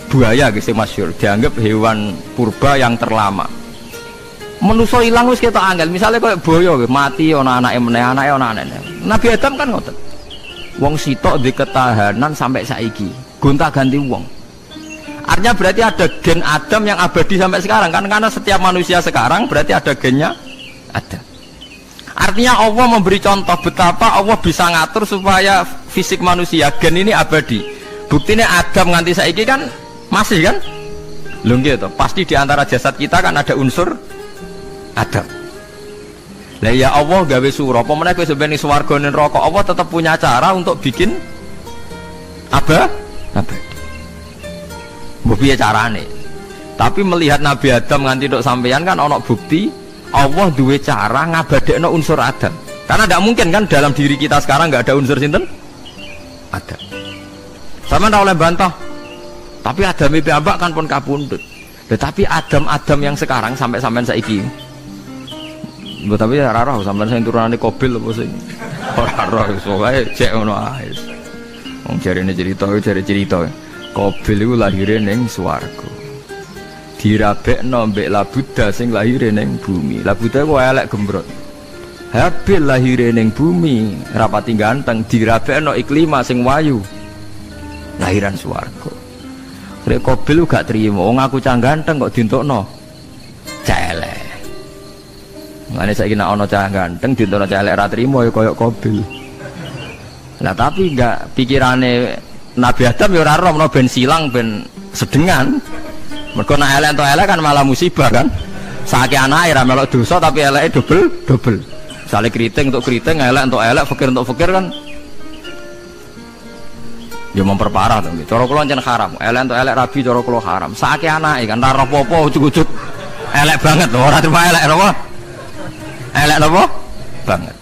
A: buaya gitu masyhur dianggap hewan purba yang terlama. Manusa ilang wis ketok angel, misalnya kayak boyo mati ana anake meneh, anake ana anake. Nabi Adam kan ngoten. Wong sitok di ketahanan sampai saiki, gonta-ganti wong. Artinya berarti ada gen Adam yang abadi sampai sekarang kan, karena setiap manusia sekarang berarti ada gennya Adam. Artinya Allah memberi contoh betapa Allah bisa ngatur supaya fisik manusia gen ini abadi. Buktinya Adam nganti saiki kan masih kan? Lho nggih to, pasti di antara jasad kita kan ada unsur Adam. Lah ya Allah gawe surah, apa meneh kowe sampeyan swarga ning neraka, Allah tetap punya cara untuk bikin abadi. Mbok piye carane? Tapi melihat Nabi Adam nganti tok sampeyan kan ana bukti Allah duwe cara ngabadekno unsur Adam. Karena tidak mungkin kan dalam diri kita sekarang nggak ada unsur sinten? Adam. Sama ndak oleh bantah. Tapi Adam itu ambak kan pun kapundhut. Tetapi Adam yang sekarang sampai saiki. Tapi ora roh sampean sing turunane Qabil apa sing ora roh soalé cek ngono ae. Wong jarine cerita. Qabil iku lahire ning swarga. Dirabekno mbek Labuda sing lahire ning bumi. Labuda ku elek gembrot. Habil lahire ning bumi, rapati ganteng, dirabekno Iklima sing wayu. Lahiran swarga. Rek Qabil gak trimo, wong aku cah ganteng kok dientukno celek. Mane saiki nek ana cah ganteng dientukno celek ra trimo ya kaya Qabil. Lah tapi enggak pikirane Nabi Adam ya ora roh menawa ben silang ben sedengan. Mergo nek elek entuk elek kan malah musibah kan. Saiki anake ra melok dosa tapi eleke dobel. Misale kriting untuk kriting, elek untuk elek, fakir untuk fakir kan ya memperparah to. Cara kula jan haram. Elek untuk elek rabi cara kula haram. Saiki anake kan ora apa-apa ujug-ujug elek banget lho, ora terima elek napa? Elek napa? Banget.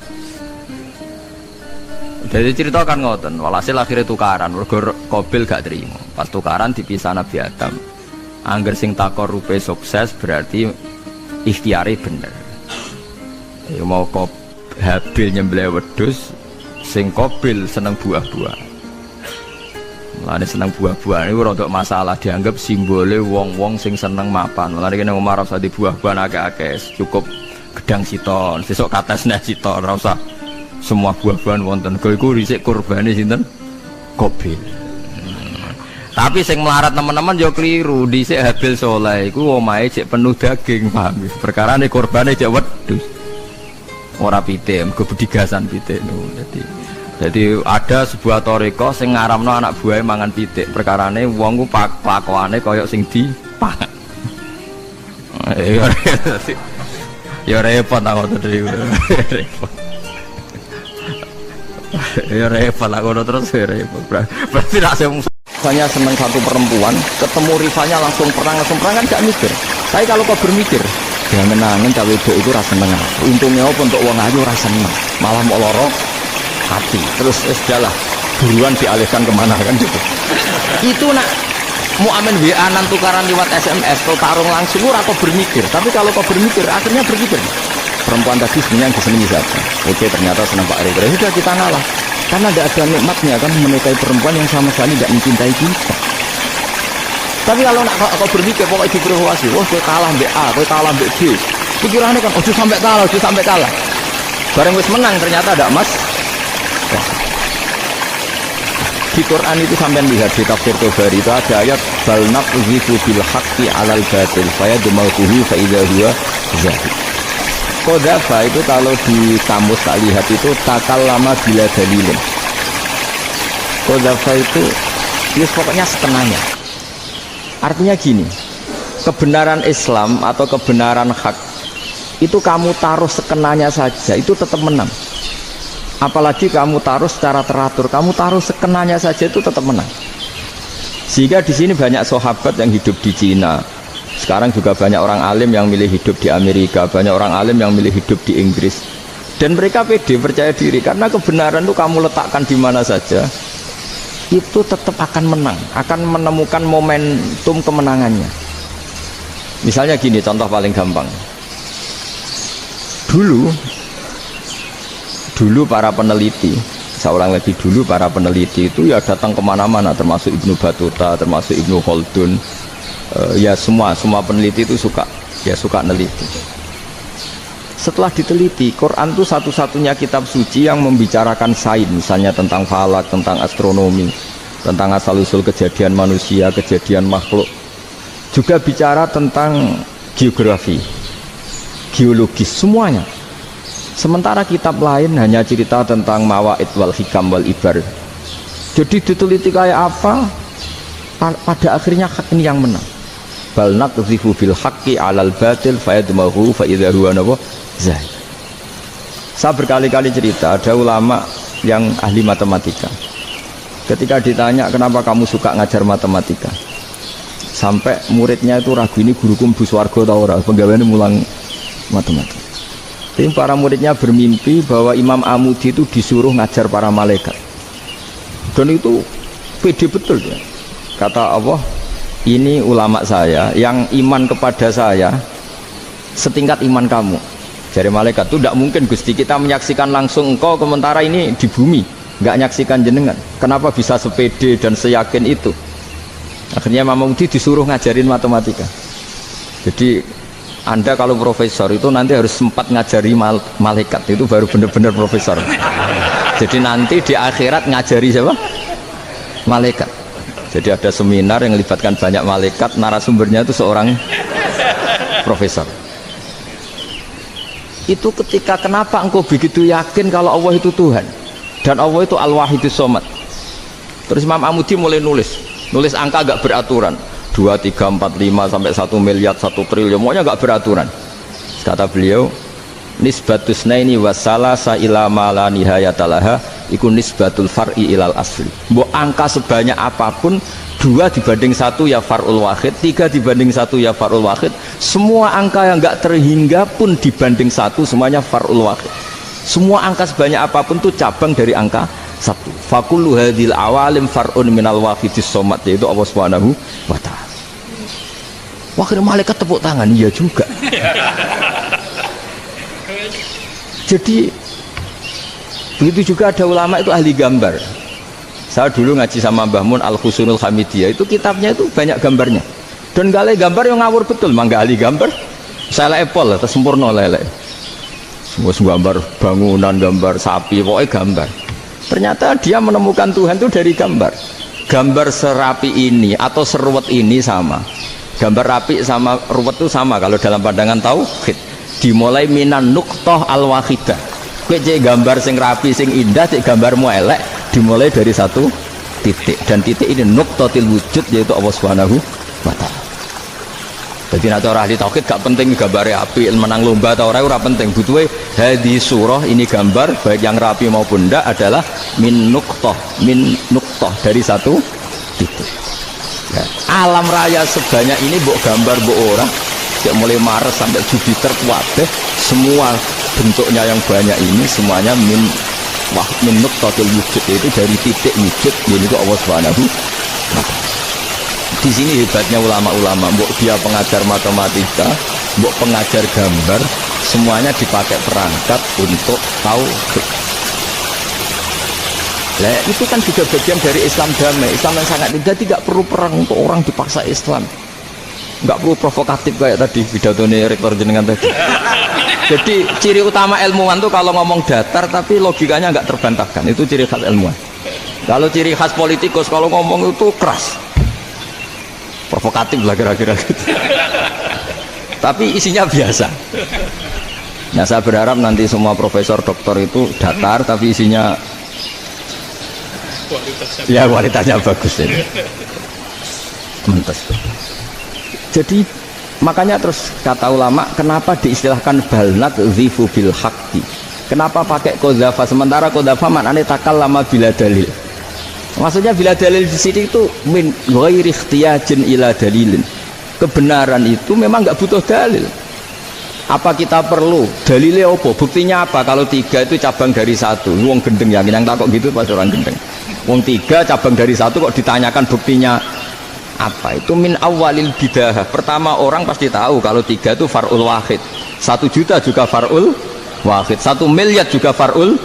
A: Jadi cerita kan ngoten, walhasil akhirnya tukaran, mergo Qabil gak terima. Pas tukaran dipisah Nabi Adam. Angger sing takor rupe sukses berarti ikhtiare bener. Ya mau Habil nyembelih wedhus, sing Qabil seneng buah-buah. Mulane seneng buah-buah niku rada masalah, dianggap simbole wong-wong sing seneng mapan. Mulane kene Umar ora usah di buah-buahan akeh-akeh, cukup gedang siton, sesuk katesne siton, ora usah semua buah-buahan wonten. Iku risik kurbane sinten? Qabil. Tapi sing melarat teman-teman yo keliru, dhisik Habil saleh iku omahe cek penuh daging, paham. Perkarane kurbane cek wedhus. Ora pitik, mergo bedigasan pitik no. Jadi ada sebuah toriko sing ngaramno anak buahe mangan pitik. Perkarane wong ku pakokane kaya sing dipangan. Ya repot ta ngono repot. Ya repot lah ngono terus repot. Berarti nek saya seneng satu perempuan, ketemu rivalnya langsung perang kan gak mikir. Tapi kalau kau bermikir, jangan nangen cawe itu rasa seneng. Untungnya apa untuk uang ayu rasa seneng, malah mau lorok hati. Terus sudahlah, buruan dialihkan kemana kan gitu. Itu nak mau amen WA-an tukaran lewat SMS, atau tarung langsung atau bermikir. Tapi kalau kau bermikir, akhirnya berpikir. Perempuan tadi sebenarnya yang disenangi siapa? Oke, ternyata senang Pak Eri. Sudah kita ngalah. Karena tidak ada nikmatnya kan menikahi perempuan yang sama sekali tidak mencintai kita. Tapi kalau nak kau berpikir pokoknya diprovokasi, wah kau kalah mbak A, kau kalah mbak B. Pikirannya kan, ojo sampai kalah. Bareng wis menang ternyata ada emas. Di Quran itu sampai lihat di tafsir Tabari itu ada ayat bal naqzifu bil haqqi 'alal batil fayadmaquhu fa idza huwa zahid. Qadzafa itu kalau di kamus tak lihat itu takallama bila dalilin. Qadzafa itu pokoknya setengahnya. Artinya gini, kebenaran Islam atau kebenaran hak itu kamu taruh sekenanya saja itu tetap menang. Apalagi kamu taruh secara teratur, kamu taruh sekenanya saja itu tetap menang. Sehingga di sini banyak sahabat yang hidup di Cina. Sekarang juga banyak orang alim yang milih hidup di Amerika, banyak orang alim yang milih hidup di Inggris. Dan mereka pede, percaya diri, karena kebenaran itu kamu letakkan di mana saja, itu tetap akan menang, akan menemukan momentum kemenangannya. Misalnya gini, contoh paling gampang. Dulu para peneliti, seorang lagi dulu para peneliti itu ya datang kemana-mana, termasuk Ibnu Battuta, termasuk Ibnu Khaldun, ya semua peneliti itu suka neliti. Setelah diteliti, Quran itu satu-satunya kitab suci yang membicarakan sains, misalnya tentang falak, tentang astronomi, tentang asal-usul kejadian manusia, kejadian makhluk. Juga bicara tentang geografi, geologis, semuanya. Sementara kitab lain hanya cerita tentang mawaid wal hikam wal ibar. Jadi diteliti kayak apa, pada akhirnya hak ini yang menang. Bal naqdhifu bil haqqi 'alal batil fayadmahu fa idza huwa zahid. Saya berkali-kali cerita, ada ulama yang ahli matematika. Ketika ditanya kenapa kamu suka ngajar matematika, sampai muridnya itu ragu, ini guruku mlebu swarga ta ora, penggaweane mulang matematika. Jadi para muridnya bermimpi bahwa Imam Amudi itu disuruh ngajar para malaikat. Dan itu pede betul ya. Kata Allah, ini ulama saya yang iman kepada saya setingkat iman kamu. Dari malaikat itu tidak mungkin Gusti, kita menyaksikan langsung engkau, sementara ini di bumi nggak nyaksikan jenengan. Kenapa bisa sepede dan seyakin itu? Akhirnya Imam Amudi disuruh ngajarin matematika. Jadi Anda kalau profesor itu nanti harus sempat ngajari malaikat, itu baru benar-benar profesor. Jadi nanti di akhirat ngajari siapa? Malaikat. Jadi ada seminar yang melibatkan banyak malaikat, narasumbernya itu seorang profesor. Itu ketika kenapa engkau begitu yakin kalau Allah itu Tuhan dan Allah itu Al-Wahidus Shomad. Terus Imam Amudi mulai nulis angka gak beraturan, 2, 3, 4, 5 sampai 1 miliar, 1 triliun, pokoknya gak beraturan. Kata beliau, nisbatus naini wasalasa ila ma la nihayatalaha iku nisbatul far'i ilal asli. Mbok angka sebanyak apapun, 2 dibanding 1 ya far'ul wahid, 3 dibanding 1 ya far'ul wahid. Semua angka yang enggak terhingga pun dibanding 1 semuanya far'ul wahid. Semua angka sebanyak apapun itu cabang dari angka 1. Fakullu hadhil awalim far'un minal wahidis shomad, yaitu Allah Subhanahu wa ta'ala. Wakil malaikat tepuk tangan, iya juga. Jadi begitu juga ada ulama itu ahli gambar. Saya dulu ngaji sama Mbah Mun Al-Husunul Hamidiyah, itu kitabnya itu banyak gambarnya. Dan gale gambar yang ngawur betul, mangga ahli gambar. Saya epol lah, sempurna lele. Semua gambar bangunan, gambar sapi, pokoknya gambar. Ternyata dia menemukan Tuhan itu dari gambar. Gambar serapi ini atau seruwet ini sama. Gambar rapi sama ruwet itu sama kalau dalam pandangan tauhid. Dimulai minan nuqtah al-wahidah. Kowe cek gambar sing rapi, sing indah, cek gambarmu elek, dimulai dari 1 titik. Dan titik ini nuqtatil wujud, yaitu Allah Subhanahu wa ta'ala. Jadi nek cara ahli tauhid gak penting gambare apik, menang lomba atau ora penting. Butuhe hadis surah ini gambar baik yang rapi maupun ndak adalah min nuqtah dari 1 titik. Ya, alam raya sebanyak ini mbok gambar mbok ora, cek mulai Mars sampai Jupiter kuwabeh semua bentuknya yang banyak ini semuanya min nuqtatil wujud, yaitu dari titik wujud, yaitu Allah Subhanahu wa ta'ala. Di sini hebatnya ulama-ulama, mbok dia pengajar matematika, mbok pengajar gambar, semuanya dipakai perangkat untuk tauhid. Lah itu kan juga bagian dari Islam damai, Islam yang sangat tidak perlu perang untuk orang dipaksa Islam. Enggak perlu provokatif kayak tadi pidatonya rektor jenengan tadi. Jadi ciri utama ilmuwan tuh kalau ngomong datar tapi logikanya enggak terbantahkan, itu ciri khas ilmuwan. Kalau ciri khas politikus kalau ngomong itu keras, provokatif lah kira-kira gitu. Tapi isinya biasa. Nah saya berharap nanti semua profesor doktor itu datar tapi isinya kualitasnya bagus ini. Mantap. Jadi makanya terus kata ulama, kenapa diistilahkan balnat zifu bil haqqi? Kenapa pakai qadzafa sementara qadzafa maknanya takallama bila dalil? Maksudnya bila dalil di sini itu min ghairi ikhtiyajin ila dalilin. Kebenaran itu memang nggak butuh dalil. Apa kita perlu dalilnya apa? Buktinya apa? Kalau 3 itu cabang dari 1. Wong gendeng yang takut gitu pas orang gendeng. Wong 3 cabang dari 1 kok ditanyakan buktinya apa? Itu min awalil bidah. Pertama orang pasti tahu kalau 3 itu far'ul wahid. 1 juta juga far'ul wahid. 1 miliar juga far'ul.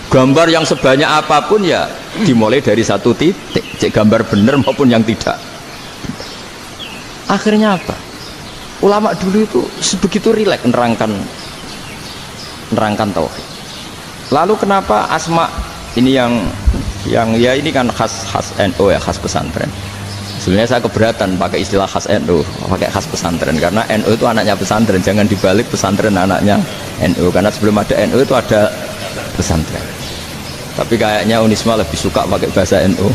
A: Gambar yang sebanyak apapun ya dimulai dari 1 titik, cek gambar bener maupun yang tidak. Akhirnya apa? Ulama dulu itu sebegitu rileks nerangkan tauhid. Lalu kenapa asma ini yang ya ini kan khas NU ya, khas pesantren. Sebenarnya saya keberatan pakai istilah khas NU, pakai khas pesantren karena NU itu anaknya pesantren, jangan dibalik pesantren anaknya NU karena sebelum ada NU itu ada pesantren. Tapi kayaknya Unisma lebih suka pakai bahasa NU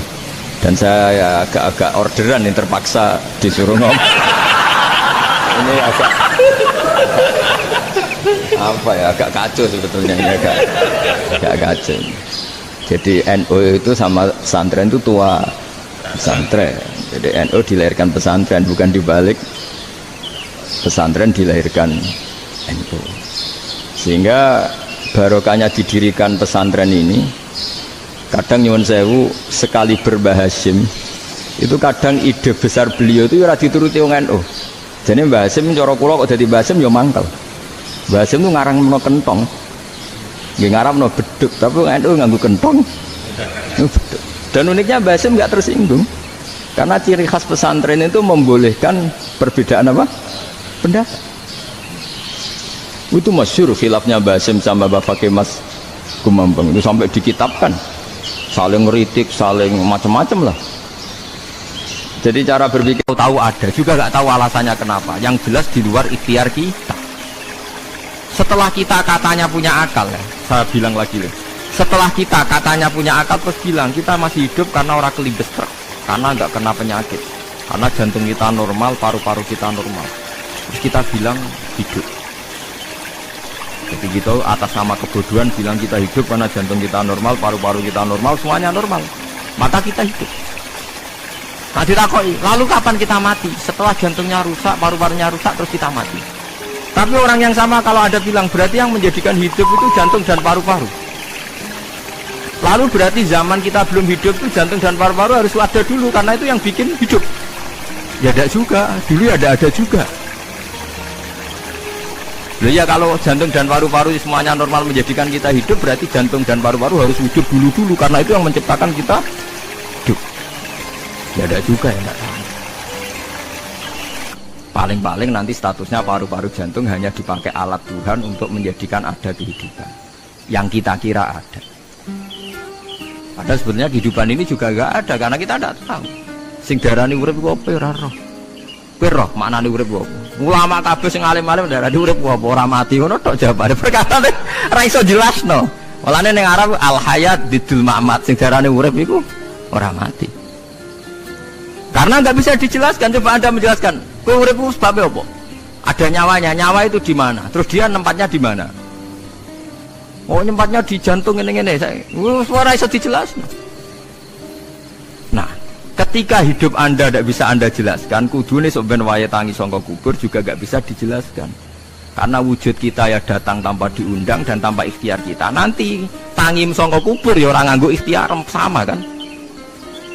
A: dan saya ya agak-agak orderan yang terpaksa disuruh ngomong. Ini agak apa ya, agak kacau sebetulnya ini agak kacau. Jadi NU itu sama pesantren itu tua pesantren. Jadi NU dilahirkan pesantren, bukan dibalik pesantren dilahirkan NU. Sehingga barokahnya didirikan pesantren ini. Kadang nyuwun sewu sekali Mbah Hasyim itu kadang ide besar beliau itu ora dituruti wong NU. Jadi Mbah Hasyim cara kula kok dadi Mbah Hasyim ya mangkel. Mbah Hasyim itu ngarangno kentong. Nggih ngaramno beduk, tapi NU nganggo kentong. Dan uniknya Mbah Hasyim enggak tersinggung. Karena ciri khas pesantren itu membolehkan perbedaan apa? Pendapat. Itu masyhur khilafnya Mbah Hasyim sama Bapak Kemas Kumambang itu sampai dikitabkan. Saling ngeritik, saling macam-macam lah. Jadi cara berpikir tahu ada juga nggak tahu alasannya kenapa. Yang jelas di luar ikhtiar kita. Setelah kita katanya punya akal ya, saya bilang lagi loh. Setelah kita katanya punya akal terus bilang kita masih hidup karena orang kelibet truk, karena nggak kena penyakit, karena jantung kita normal, paru-paru kita normal. Terus kita bilang hidup. Jadi gitu atas nama kebodohan bilang kita hidup karena jantung kita normal, paru-paru kita normal, semuanya normal. Maka kita hidup. Nah ditakoi, lalu kapan kita mati? Setelah jantungnya rusak, paru-parunya rusak, terus kita mati. Tapi orang yang sama kalau ada bilang berarti yang menjadikan hidup itu jantung dan paru-paru. Lalu berarti zaman kita belum hidup itu jantung dan paru-paru harus ada dulu karena itu yang bikin hidup. Ya ada juga, dulu ada juga. Ya kalau jantung dan paru-paru semuanya normal menjadikan kita hidup, berarti jantung dan paru-paru harus wujud dulu karena itu yang menciptakan kita hidup. Ya ada juga ya enggak tahu. Paling-paling nanti statusnya paru-paru jantung hanya dipakai alat Tuhan untuk menjadikan ada kehidupan yang kita kira ada. Padahal sebenarnya kehidupan ini juga enggak ada karena kita tidak tahu. Sing darani urip ku apa ora roh. Kowe roh maknane urip ku apa? Ulama kabeh sing alim-alim darani urip ku apa ora mati ngono tok jawabane. Perkara ora iso jelasno. Walane ning Arab al hayat bidul mamat sing darani urip iku ora mati. Karena nggak bisa dijelaskan, coba Anda menjelaskan. Kowe urip ku sebabnya apa? Ada nyawanya, nyawa itu di mana? Terus dia tempatnya di mana? Oh, tempatnya di jantung ngene-ngene. Suara iso dijelaskan. Nah, ketika hidup Anda tidak bisa Anda jelaskan, kudune sok ben wae tangi sangka kubur juga nggak bisa dijelaskan. Karena wujud kita ya datang tanpa diundang dan tanpa ikhtiar kita. Nanti tangi sangka kubur ya orang nganggo ikhtiar sama kan?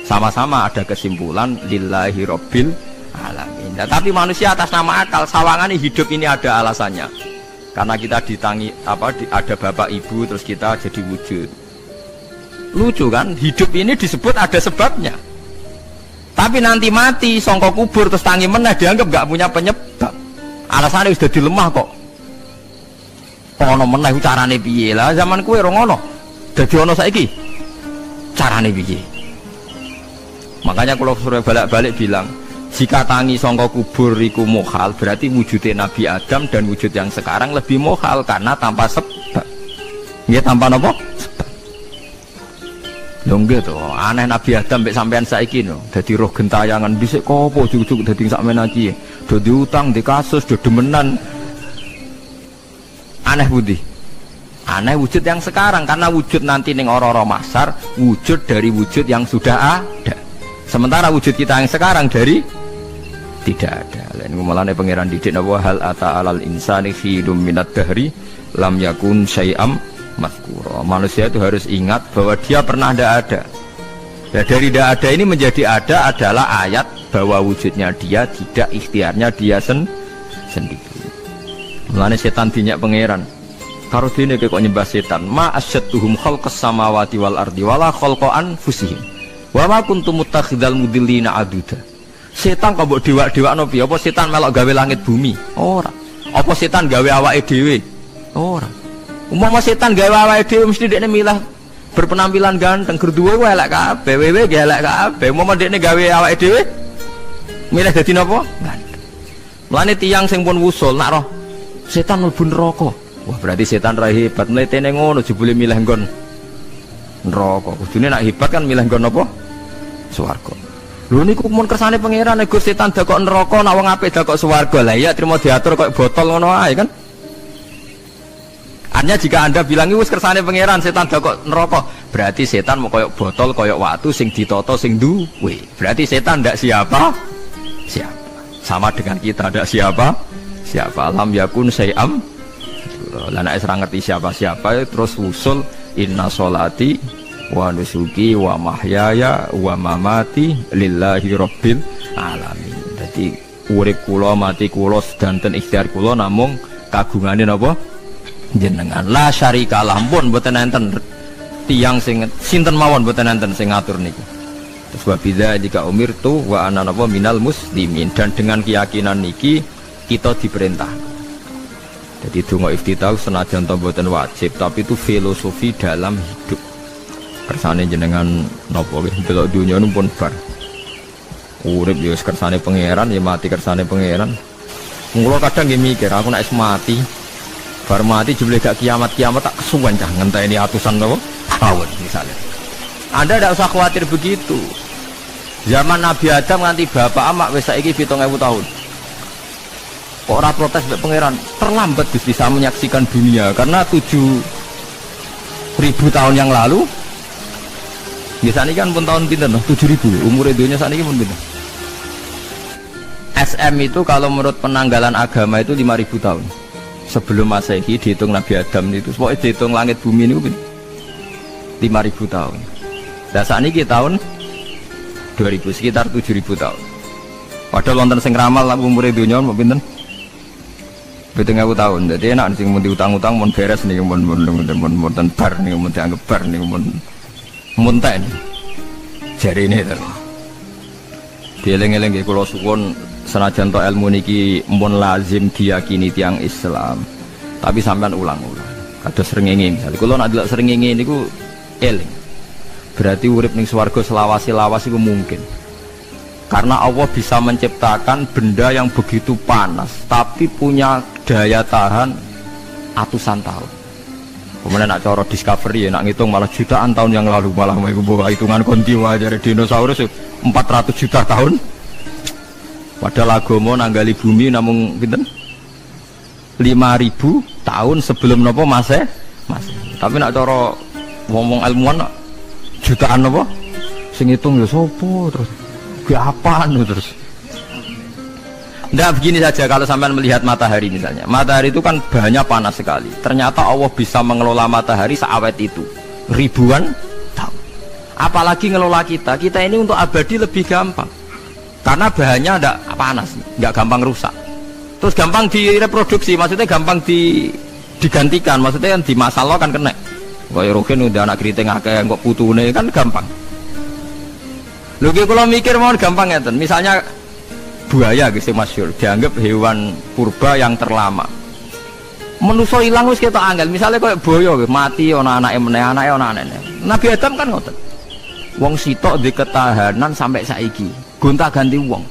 A: Sama-sama ada kesimpulan lillahi rabbil alamin. Nah, tapi manusia atas nama akal sawangan hidup ini ada alasannya. Karena kita ditangi ada bapak ibu terus kita jadi wujud. Lucu kan? Hidup ini disebut ada sebabnya. Tapi nanti mati sangka kubur terus tangi meneh dianggap nggak punya penyebab. Alasannya sudah dilemah kok. Ono meneh carane piye? Lah zaman kowe ora ngono. Dadi ono saiki. Carane piye? Makanya kalau surah balik-balik bilang jika tangi sangka kubur iku mukhal berarti wujudnya Nabi Adam dan wujud yang sekarang lebih mukhal karena tanpa sebab. Ya tanpa apa? Sebab. Lho gitu, aneh Nabi Adam mbek sampean saiki no. Dadi roh gentayangan dhisik kopo cucuk dadi sakmene iki. Do diutang di kasus do demenan. Aneh budi. Aneh wujud yang sekarang, karena wujud nanti ning ora-ora mahsyar wujud dari wujud yang sudah ada. Sementara wujud kita yang sekarang dari tidak ada. Lain mulane pangeran didik napa hal ata alal insani khidum minad dahri lam yakun syai'am mazkura. Manusia itu harus ingat bahwa dia pernah tidak ada. Ya, dari tidak ada ini menjadi ada adalah ayat bahwa wujudnya dia tidak ikhtiarnya dia sendiri. Mulane setan dinyak pangeran. Karo dene kok nyembah setan. Ma asyadduhum khalqas samawati wal ardi wala khalqa anfusihim. Wa ma kuntum muttakhidal mudillina aduda. Setan kok mbok dewak-dewakno piye? Apa setan melok gawe langit bumi? Ora. Apa setan gawe awake dhewe? Ora. Umpama setan gawe awake dhewe mesti dekne milah berpenampilan ganteng, gerduwe wae elek kabeh, wewe ge elek kabeh. Umpama dekne gawe awake dhewe milih dadi napa? Ganteng. Mulane tiyang sing pun wusul nak roh setan mlebu neraka. Wah, berarti setan ra hebat, mletene ngono jebule milih nggon neraka. Kudune nak hebat kan milih nggon apa? Swarga. Lho niku mun kersane pangeran nek setan dakok neraka, nak wong apik dakok swarga. Lah iya trimo diatur kok botol ngono ae kan. Artinya jika Anda bilang wis kersane pangeran setan dakok neraka, berarti setan mau koyok botol, koyok watu sing ditata sing duwe. Berarti setan ndak siapa? Siapa. Sama dengan kita ndak siapa? Siapa lam yakun syai'am. Lah nek ora ngerti siapa-siapa terus usul inna sholati wa nusuki wa mahyaya wa mamati lillahi rabbil alamin. Jadi urip kula mati kula sedanten ikhtiar kula namung kagungane napa jenengan. La syarikalah pun mboten enten tiyang sing sinten mawon mboten enten sing ngatur niku. Terus wa bidza jika umirtu wa ana napa minal muslimin, dan dengan keyakinan niki kita diperintah. Jadi donga iftitah senajan to mboten wajib, tapi itu filosofi dalam hidup. Kersane jenengan napa nggih delok dunya nu pun bar. Urip ya kersane pangeran, ya mati kersane pangeran. Mula kadang nggih mikir aku nek mati, bar mati jebule gak kiamat-kiamat tak kesuwen cah ngenteni atusan napa tahun misalnya. Anda tidak usah khawatir begitu. Zaman Nabi Adam nganti bapak amak wis saiki 7.000 tahun. Kok ora protes mbek pangeran? Terlambat bisa menyaksikan dunia karena 7.000 tahun yang lalu. Biasanya kan pun tahun pinten 7.000 umur dunia sakniki pun pinten. SM itu kalau menurut penanggalan agama itu 5.000 tahun. Sebelum Masehi dihitung Nabi Adam itu, pokoknya dihitung langit bumi ini 5.000 tahun. Dan saat ini tahun 2000 sekitar 7.000 tahun. Padahal wonten sing ramal umur dunia mau pinten? 7.000 tahun. Jadi enak sing mun diutang-utang mun beres nih mun bar nih mun dianggap bar nih mun ten. Jari ini to. Dieling-eling nggih kula suwun senajan to ilmu niki mun lazim diyakini tiyang Islam. Tapi sampean ulang-ulang. Kados srengenge misale kula nek delok srengenge niku eling. Berarti urip ning swarga selawase-lawas iku mungkin. Karena Allah bisa menciptakan benda yang begitu panas tapi punya daya tahan atusan tahun. Kemudian nak cara discovery ya nak ngitung malah jutaan tahun yang lalu, malah bawa hitungan kontiwa dari dinosaurus 400 juta tahun. Padahal agama nanggali bumi namung pinten 5.000 tahun sebelum nopo Masehi. Tapi nak cara ngomong ilmuwan jutaan nopo sing ngitung ya sopo terus apaan terus. Nah begini saja, kalau sampai melihat matahari misalnya, matahari itu kan banyak panas sekali. Ternyata Allah bisa mengelola matahari seawet itu ribuan tahun. Apalagi ngelola kita ini untuk abadi lebih gampang. Karena bahannya tidak panas, nggak gampang rusak. Terus gampang direproduksi, maksudnya gampang digantikan, maksudnya kan di masa lo kan kena. Kayak Rogen udah anak keriting akeh kok putune kan gampang. Lho kalau mikir mau gampang ya, misalnya buaya gitu masyhur dianggap hewan purba yang terlama. Manusa ilang wis ketok angel, misalnya kayak buaya mati ana anake meneh, anake ana anake. Nabi Adam kan ngoten. Wong sitok di ketahanan sampai saiki, gonta-ganti wong.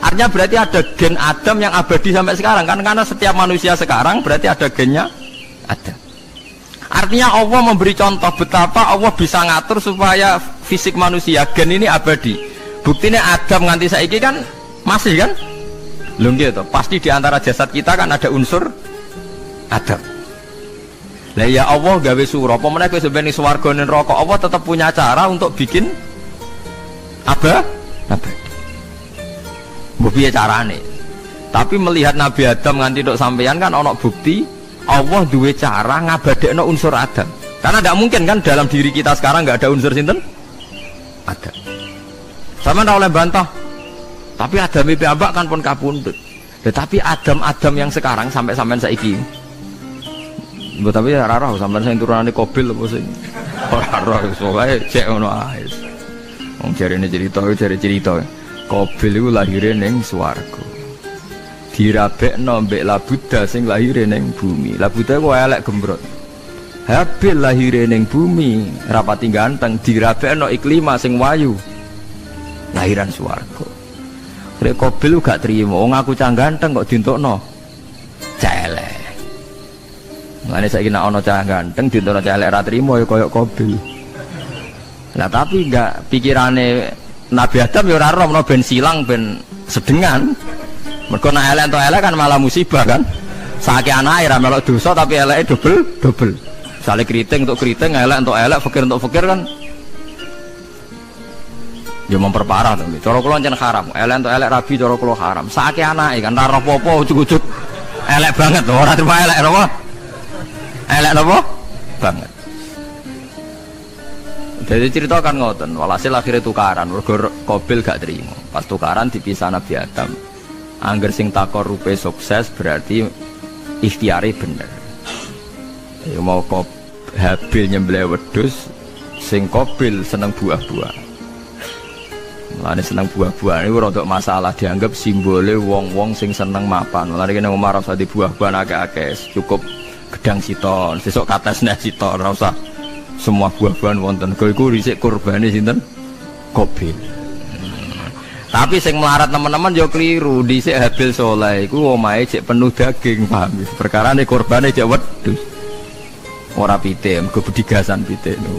A: Artinya berarti ada gen Adam yang abadi sampai sekarang kan, karena setiap manusia sekarang berarti ada gennya ada. Artinya Allah memberi contoh betapa Allah bisa ngatur supaya fisik manusia gen ini abadi. Buktinya Adam nganti saiki kan masih kan? Lho gitu. Pasti di antara jasad kita kan ada unsur Adam. Lah ya Allah gawe surga, apa meneh kowe sampeyan swarga ning neraka, Allah tetap punya cara untuk bikin apa? Mbok piye carane? Tapi melihat Nabi Adam nganti tok sampeyan kan ana bukti Allah duwe cara ngabadekno unsur Adam. Karena tidak mungkin kan dalam diri kita sekarang nggak ada unsur sinten? Adam. Sama ndak oleh bantah. Tapi Adam iki ambak kan pun kapundhut. Tetapi Adam yang sekarang sampai sampean saiki. Mbok tapi ora roh sampean sing turunane Qabil apa sing ora roh soalé cek ngono ae. Wong jarene cerita. Qabil iku lahire ning swarga. Dirabekno mbek Labuda sing lahire ning bumi. Labuda ku elek gembrot. Habil lahire ning bumi, rapati ganteng, dirabekno Iklima sing wayu. Lahiran swarga. Rek Qabil gak trimo, wong aku cah ganteng kok dientukno celek. Mulane saiki nek ana cah ganteng dientukno celek ra trimo ya kaya Qabil. Lah tapi enggak pikirane Nabi Adam ya ora roh menawa ben silang ben sedengan. Mergo nek elek entuk elek kan malah musibah kan. Saiki anake ra melok dosa tapi eleke double. Sale kriting untuk kriting, elek untuk elek, fakir untuk fakir kan. Ya memperparah to. Cara kula jan haram. Elek untuk elek rabi cara kula haram. Saiki anake kan ora apa-apa ujug-ujug elek banget lho, ora terima elek apa? Elek apa? Banget. Jadi cerita kan ngoten, walhasil akhirnya tukaran, mergo Qabil gak terima. Pas tukaran dipisah Nabi Adam. Angger sing takor rupe sukses berarti ikhtiare bener. Ya mau Habil nyembelih wedhus, sing Qabil seneng buah-buah. Mulane seneng buah-buah niku rada masalah, dianggap simbole wong-wong sing seneng mapan. Mulane kene Umar ora usah di buah-buahan akeh-akeh, cukup gedang siton, sesuk katesne siton, ora usah semua buah-buahan wonten. Iku dhisik kurbane sinten? Qabil. Tapi sing melarat teman-teman yo keliru, dhisik Habil saleh iku omahe cek penuh daging, paham? Perkarane kurbane cek wedhus. Ora pitik, mergo bedigasan pitik no.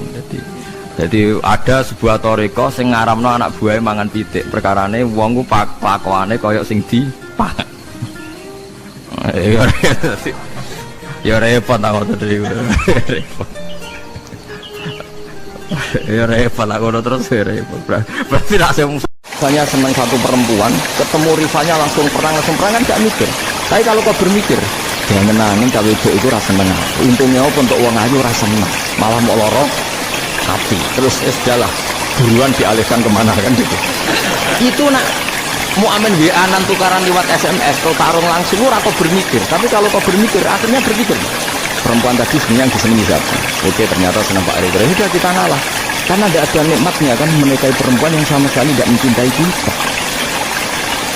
A: Jadi ada sebuah toriko sing ngaramno anak buahe mangan pitik. Perkarane wong ku pakokane kaya sing dipangan. Ya repot ta ngoten iki. Repot. Ya repot lah ngono terus repot. Berarti nek saya senang satu perempuan, ketemu rivalnya langsung perang kan gak mikir. Tapi kalau kau bermikir, jangan nangin cawe itu rasa seneng. Untungnya apa untuk uang ayu rasa seneng, malah mau loro hati. Terus sudahlah, buruan dialihkan kemana kan gitu. Itu nak mau amen WA nan tukaran lewat SMS, kalau tarung langsung kau bermikir. Tapi kalau kau bermikir, akhirnya berpikir. Perempuan tadi sebenarnya yang disenangi siapa? Oke, ternyata senang Pak Ridho. Sudah kita ngalah. Karena tidak ada nikmatnya kan menikahi perempuan yang sama sekali tidak mencintai kita.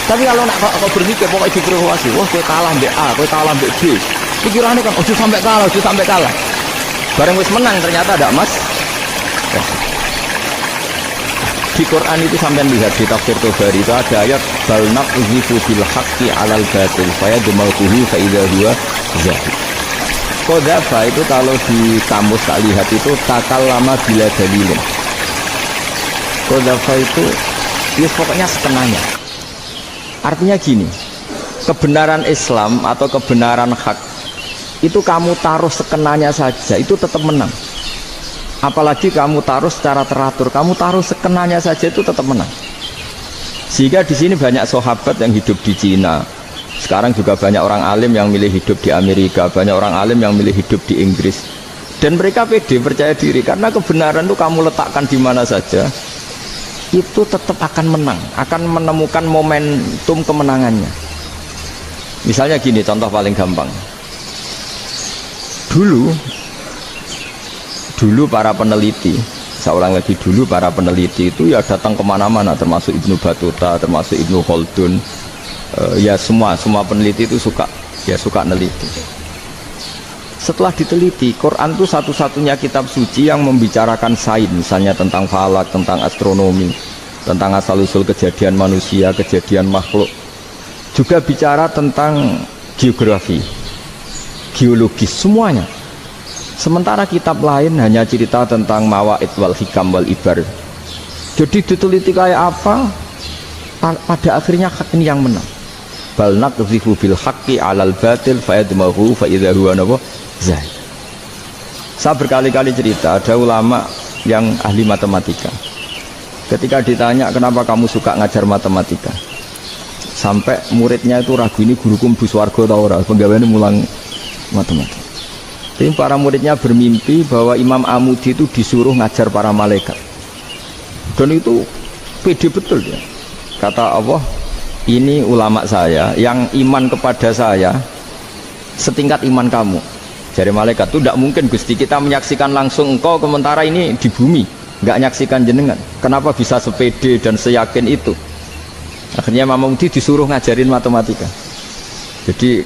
A: Tapi kalau nak kau berpikir pokoknya diprovokasi, wah kau kalah mbak A, kau kalah mbak B. Pikirannya kan, ojo sampai kalah. Bareng wis menang ternyata ada mas. Di Quran itu sampai lihat di tafsir Tabari itu ada ayat bal naqzifu bil haqqi 'alal batil fa yadmaquhu fa idza huwa zahid. Qadzafa itu kalau di kamus tak lihat itu takallama bila dalilin. Qadzafa itu ya pokoknya sekenanya. Artinya gini, kebenaran Islam atau kebenaran hak itu kamu taruh sekenanya saja itu tetap menang. Apalagi kamu taruh secara teratur, kamu taruh sekenanya saja itu tetap menang. Sehingga di sini banyak sahabat yang hidup di Cina. Sekarang juga banyak orang alim yang milih hidup di Amerika, banyak orang alim yang milih hidup di Inggris. Dan mereka pede, percaya diri karena kebenaran itu kamu letakkan di mana saja itu tetap akan menang, akan menemukan momentum kemenangannya. Misalnya gini, contoh paling gampang. Dulu para peneliti, seorang lagi dulu para peneliti itu ya datang kemana-mana, termasuk Ibnu Battuta, termasuk Ibnu Khaldun, ya semua peneliti itu suka neliti. Setelah diteliti, Quran itu satu-satunya kitab suci yang membicarakan sains, misalnya tentang falak, tentang astronomi, tentang asal-usul kejadian manusia, kejadian makhluk. Juga bicara tentang geografi, geologis, semuanya. Sementara kitab lain hanya cerita tentang mawaid wal hikam wal ibar. Jadi diteliti kayak apa, pada akhirnya hak ini yang menang. Bal naqzifu bil haqqi 'alal batil fayadmahu fa idza huwa zahid. Saya berkali-kali cerita, ada ulama yang ahli matematika. Ketika ditanya kenapa kamu suka ngajar matematika, sampai muridnya itu ragu, ini guruku mlebu swarga ta ora, penggaweane mulang matematika. Jadi para muridnya bermimpi bahwa Imam Amudi itu disuruh ngajar para malaikat. Dan itu pede betul ya. Kata Allah, ini ulama saya yang iman kepada saya setingkat iman kamu. Dari malaikat itu tidak mungkin Gusti, kita menyaksikan langsung engkau sementara ini di bumi, nggak nyaksikan jenengan. Kenapa bisa sepede dan seyakin itu? Akhirnya Imam Amudi disuruh ngajarin matematika. Jadi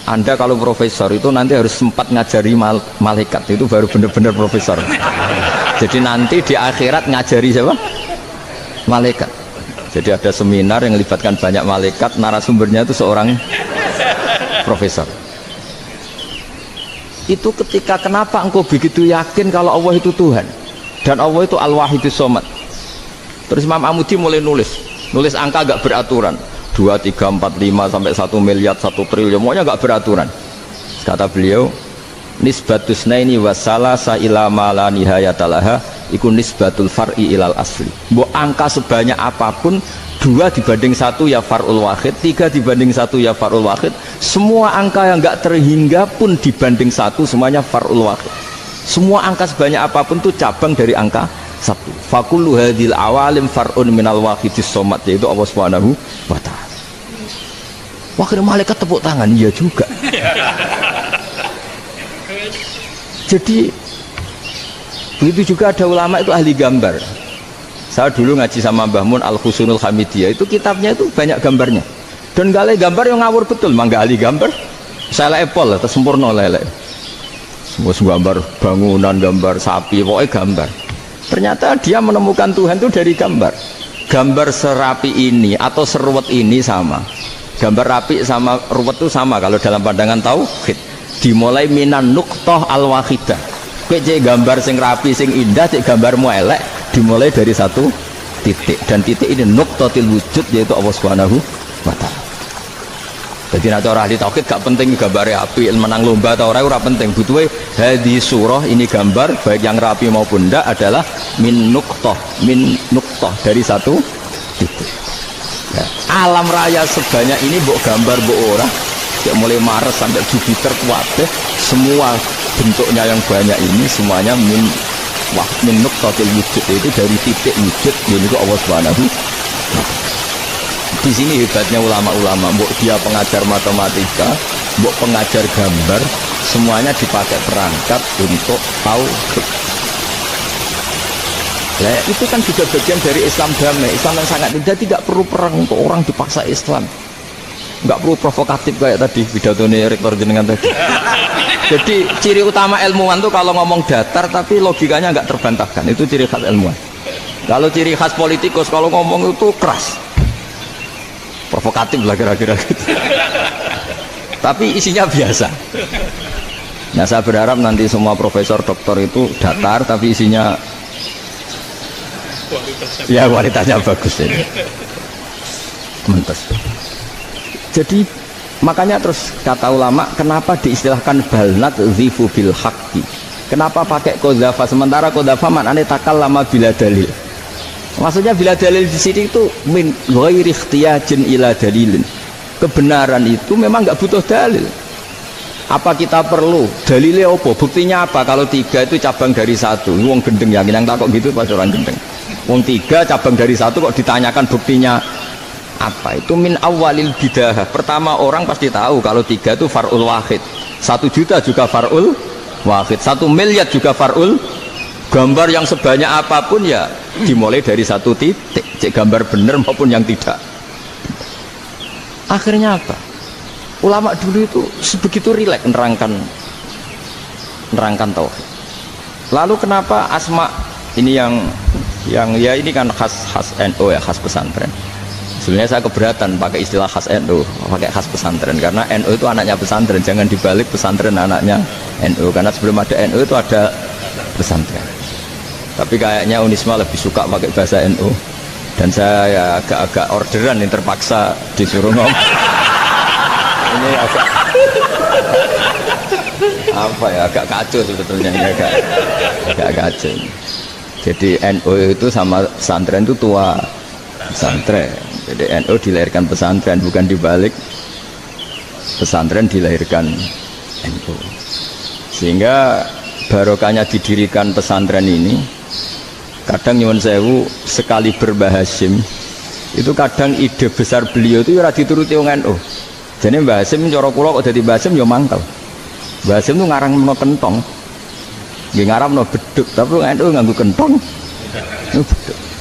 A: Anda kalau profesor itu nanti harus sempat ngajari malaikat, itu baru benar-benar profesor. Jadi nanti di akhirat ngajari siapa? Malaikat. Jadi ada seminar yang melibatkan banyak malaikat, narasumbernya itu seorang profesor. Itu ketika kenapa engkau begitu yakin kalau Allah itu Tuhan dan Allah itu Al-Wahidus Shomad. Terus Imam Amudi mulai nulis angka gak beraturan, 2, 3, 4, 5 sampai 1 miliar 1 triliun, semuanya gak beraturan. Kata beliau, nisbatus naini wasalasa ila ma la nihayatalaha iku nisbatul far'i ilal asli. Mbok angka sebanyak apapun, 2 dibanding 1 ya far'ul wahid, 3 dibanding 1 ya far'ul wahid, semua angka yang enggak terhingga pun dibanding 1 semuanya far'ul wahid. Semua angka sebanyak apapun itu cabang dari angka 1. Fakullu hadhil awalim far'un minal wahidis shomad, yaitu Allah Subhanahu wa ta'ala. Wakil malaikat tepuk tangan, iya juga. Jadi begitu juga ada ulama itu ahli gambar. Saya dulu ngaji sama Mbah Mun Al-Husunul Hamidiyah, itu kitabnya itu banyak gambarnya. Dan gale gambar yang ngawur betul, mangga ahli gambar. Saya lepol, terus sempurna lele. Semua gambar bangunan, gambar sapi, pokoknya gambar. Ternyata dia menemukan Tuhan itu dari gambar. Gambar serapi ini atau seruwet ini sama. Gambar rapi sama ruwet itu sama kalau dalam pandangan tauhid. Dimulai minan nuqtah al-wahidah. Kowe cek gambar sing rapi, sing indah, cek gambarmu elek, dimulai dari satu titik, dan titik ini nuqtatil wujud, yaitu Allah Subhanahu wa ta'ala. Jadi nek cara ahli tauhid gak penting gambare api, menang lomba atau ora penting. Butuhe hadis surah ini gambar baik yang rapi maupun ndak adalah min nuqtah dari satu titik. Ya, alam raya sebanyak ini mbok gambar mbok ora, mulai Mars sampai Jupiter kuateh, semua bentuknya yang banyak ini semuanya min nuqtatil wujud, itu dari titik wujud, yaitu Allah Subhanahu. Di sini hebatnya ulama-ulama, mbok dia pengajar matematika, mbok pengajar gambar, semuanya dipakai perangkat untuk tauhid. Nah, itu kan juga bagian dari Islam damai, Islam yang sangat tidak perlu perang untuk orang dipaksa Islam. Nggak perlu provokatif kayak tadi pidatonya rektor jenengan tadi. Jadi ciri utama ilmuwan tuh kalau ngomong datar tapi logikanya nggak terbantahkan, itu ciri khas ilmuwan. Kalau ciri khas politikus kalau ngomong itu keras, provokatif lah kira-kira gitu. Tapi isinya biasa. Nah, saya berharap nanti semua profesor doktor itu datar tapi isinya kualitasnya bagus ini. Mentes. Jadi makanya terus kata ulama, kenapa diistilahkan balnat zifu bil haqqi? Kenapa pakai qadzafa sementara qadzafa maknanya takallama bila dalil? Maksudnya bila dalil di sini itu min ghairi ikhtiyajin ila dalilin. Kebenaran itu memang nggak butuh dalil. Apa kita perlu dalilnya apa? Buktinya apa? Kalau 3 itu cabang dari 1. Wong gendeng yakin yang takut gitu pas orang gendeng. Wong 3 cabang dari 1 kok ditanyakan buktinya apa? Itu min awalil bidah. Pertama orang pasti tahu kalau 3 itu far'ul wahid. 1 juta juga far'ul wahid. 1 miliar juga far'ul. Gambar yang sebanyak apapun ya dimulai dari 1 titik. Cek gambar benar maupun yang tidak. Akhirnya apa? Ulama dulu itu sebegitu rileks nerangkan tauhid. Lalu kenapa asma ini yang ya ini kan khas NU ya, khas pesantren. Sebenarnya saya keberatan pakai istilah khas NU, pakai khas pesantren karena NU itu anaknya pesantren, jangan dibalik pesantren anaknya NU, karena sebelum ada NU itu ada pesantren. Tapi kayaknya Unisma lebih suka pakai bahasa NU dan saya ya agak-agak orderan yang terpaksa disuruh ngomong. Ini agak Apa ya, agak kacau sebetulnya ini, agak kacau. Jadi NU itu sama pesantren itu tua pesantren. Jadi NU dilahirkan pesantren, bukan dibalik pesantren dilahirkan NU. Sehingga barokahnya didirikan pesantren ini, kadang nyuwun sewu sekali berbahasim itu kadang ide besar beliau itu ora dituruti wong NU. Jadi Mbah Hasim cara kula kok dadi Mbah Hasim ya mangkel. Mbah Hasim itu ngarangno kentong. Nggih ngaramno beduk, tapi NU nganggo kentong.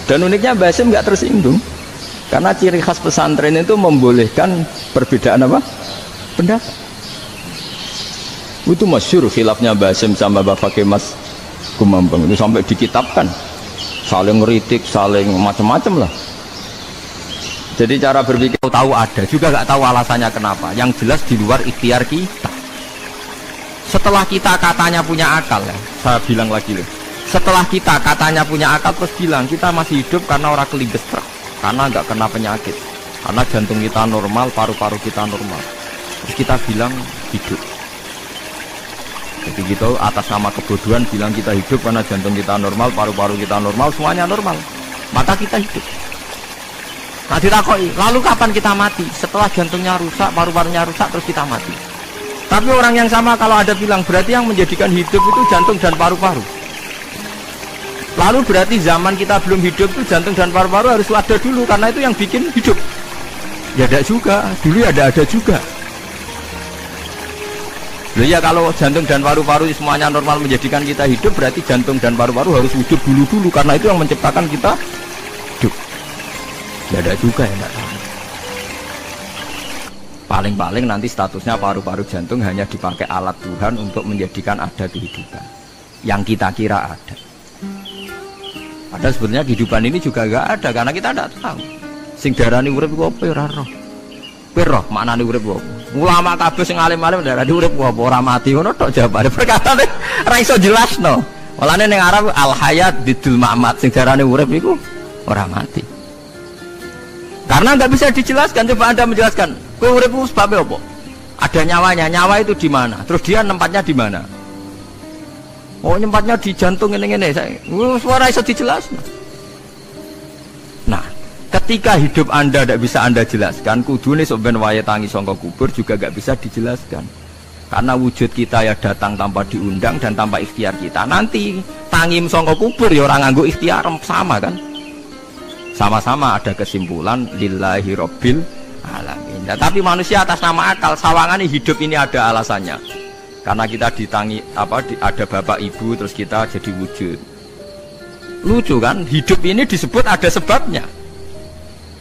A: Dan uniknya Mbah Hasim enggak tersinggung. Karena ciri khas pesantren itu membolehkan perbedaan apa? Pendapat. Itu masyhur khilafnya Mbah Hasim sama Bapak Kemas Kumambang itu sampai dikitabkan. Saling ngeritik, saling macam-macam lah. Jadi cara berpikir tahu ada, juga nggak tahu alasannya kenapa. Yang jelas di luar ikhtiar kita. Setelah kita katanya punya akal ya, saya bilang lagi loh. Setelah kita katanya punya akal terus bilang kita masih hidup karena orang kelibet truk, karena nggak kena penyakit, karena jantung kita normal, paru-paru kita normal. Terus kita bilang hidup. Jadi gitu atas nama kebodohan bilang kita hidup karena jantung kita normal, paru-paru kita normal, semuanya normal. Maka kita hidup. Nah ditakoi, lalu kapan kita mati? Setelah jantungnya rusak, paru-parunya rusak, terus kita mati. Tapi orang yang sama kalau ada bilang berarti yang menjadikan hidup itu jantung dan paru-paru. Lalu berarti zaman kita belum hidup itu jantung dan paru-paru harus ada dulu karena itu yang bikin hidup. Ya ada juga, dulu ada juga. Loh ya kalau jantung dan paru-paru semuanya normal menjadikan kita hidup, berarti jantung dan paru-paru harus wujud dulu karena itu yang menciptakan kita hidup. Ya ada juga ya enggak tahu. Paling-paling nanti statusnya paru-paru jantung hanya dipakai alat Tuhan untuk menjadikan ada kehidupan yang kita kira ada. Padahal sebenarnya kehidupan ini juga enggak ada karena kita tidak tahu. Sing darani urip ku apa ora roh. Kowe roh maknane urip ku apa? Ulama kabeh sing alim-alim darani urip ku apa ora mati ngono tok jawabane. Perkatane ora iso jelasno. Walane ning Arab al hayat bidul mamat sing darani urip iku ora mati. Karena nggak bisa dijelaskan, coba Anda menjelaskan. Kowe urip ku sebabnya apa? Ada nyawanya, nyawa itu di mana? Terus dia nempatnya di mana? Oh, nempatnya di jantung ini. Suara iso dijelaskan. Nah, ketika hidup Anda tidak bisa Anda jelaskan, kudune sok ben wayahe tangi saka kubur juga nggak bisa dijelaskan. Karena wujud kita ya datang tanpa diundang dan tanpa ikhtiar kita. Nanti tangi saka kubur ya orang nganggo ikhtiar sama kan? Sama-sama ada kesimpulan lillahi rabbil alamin. Nah, tapi manusia atas nama akal sawangan hidup ini ada alasannya. Karena kita ditangi ada bapak ibu terus kita jadi wujud. Lucu kan? Hidup ini disebut ada sebabnya.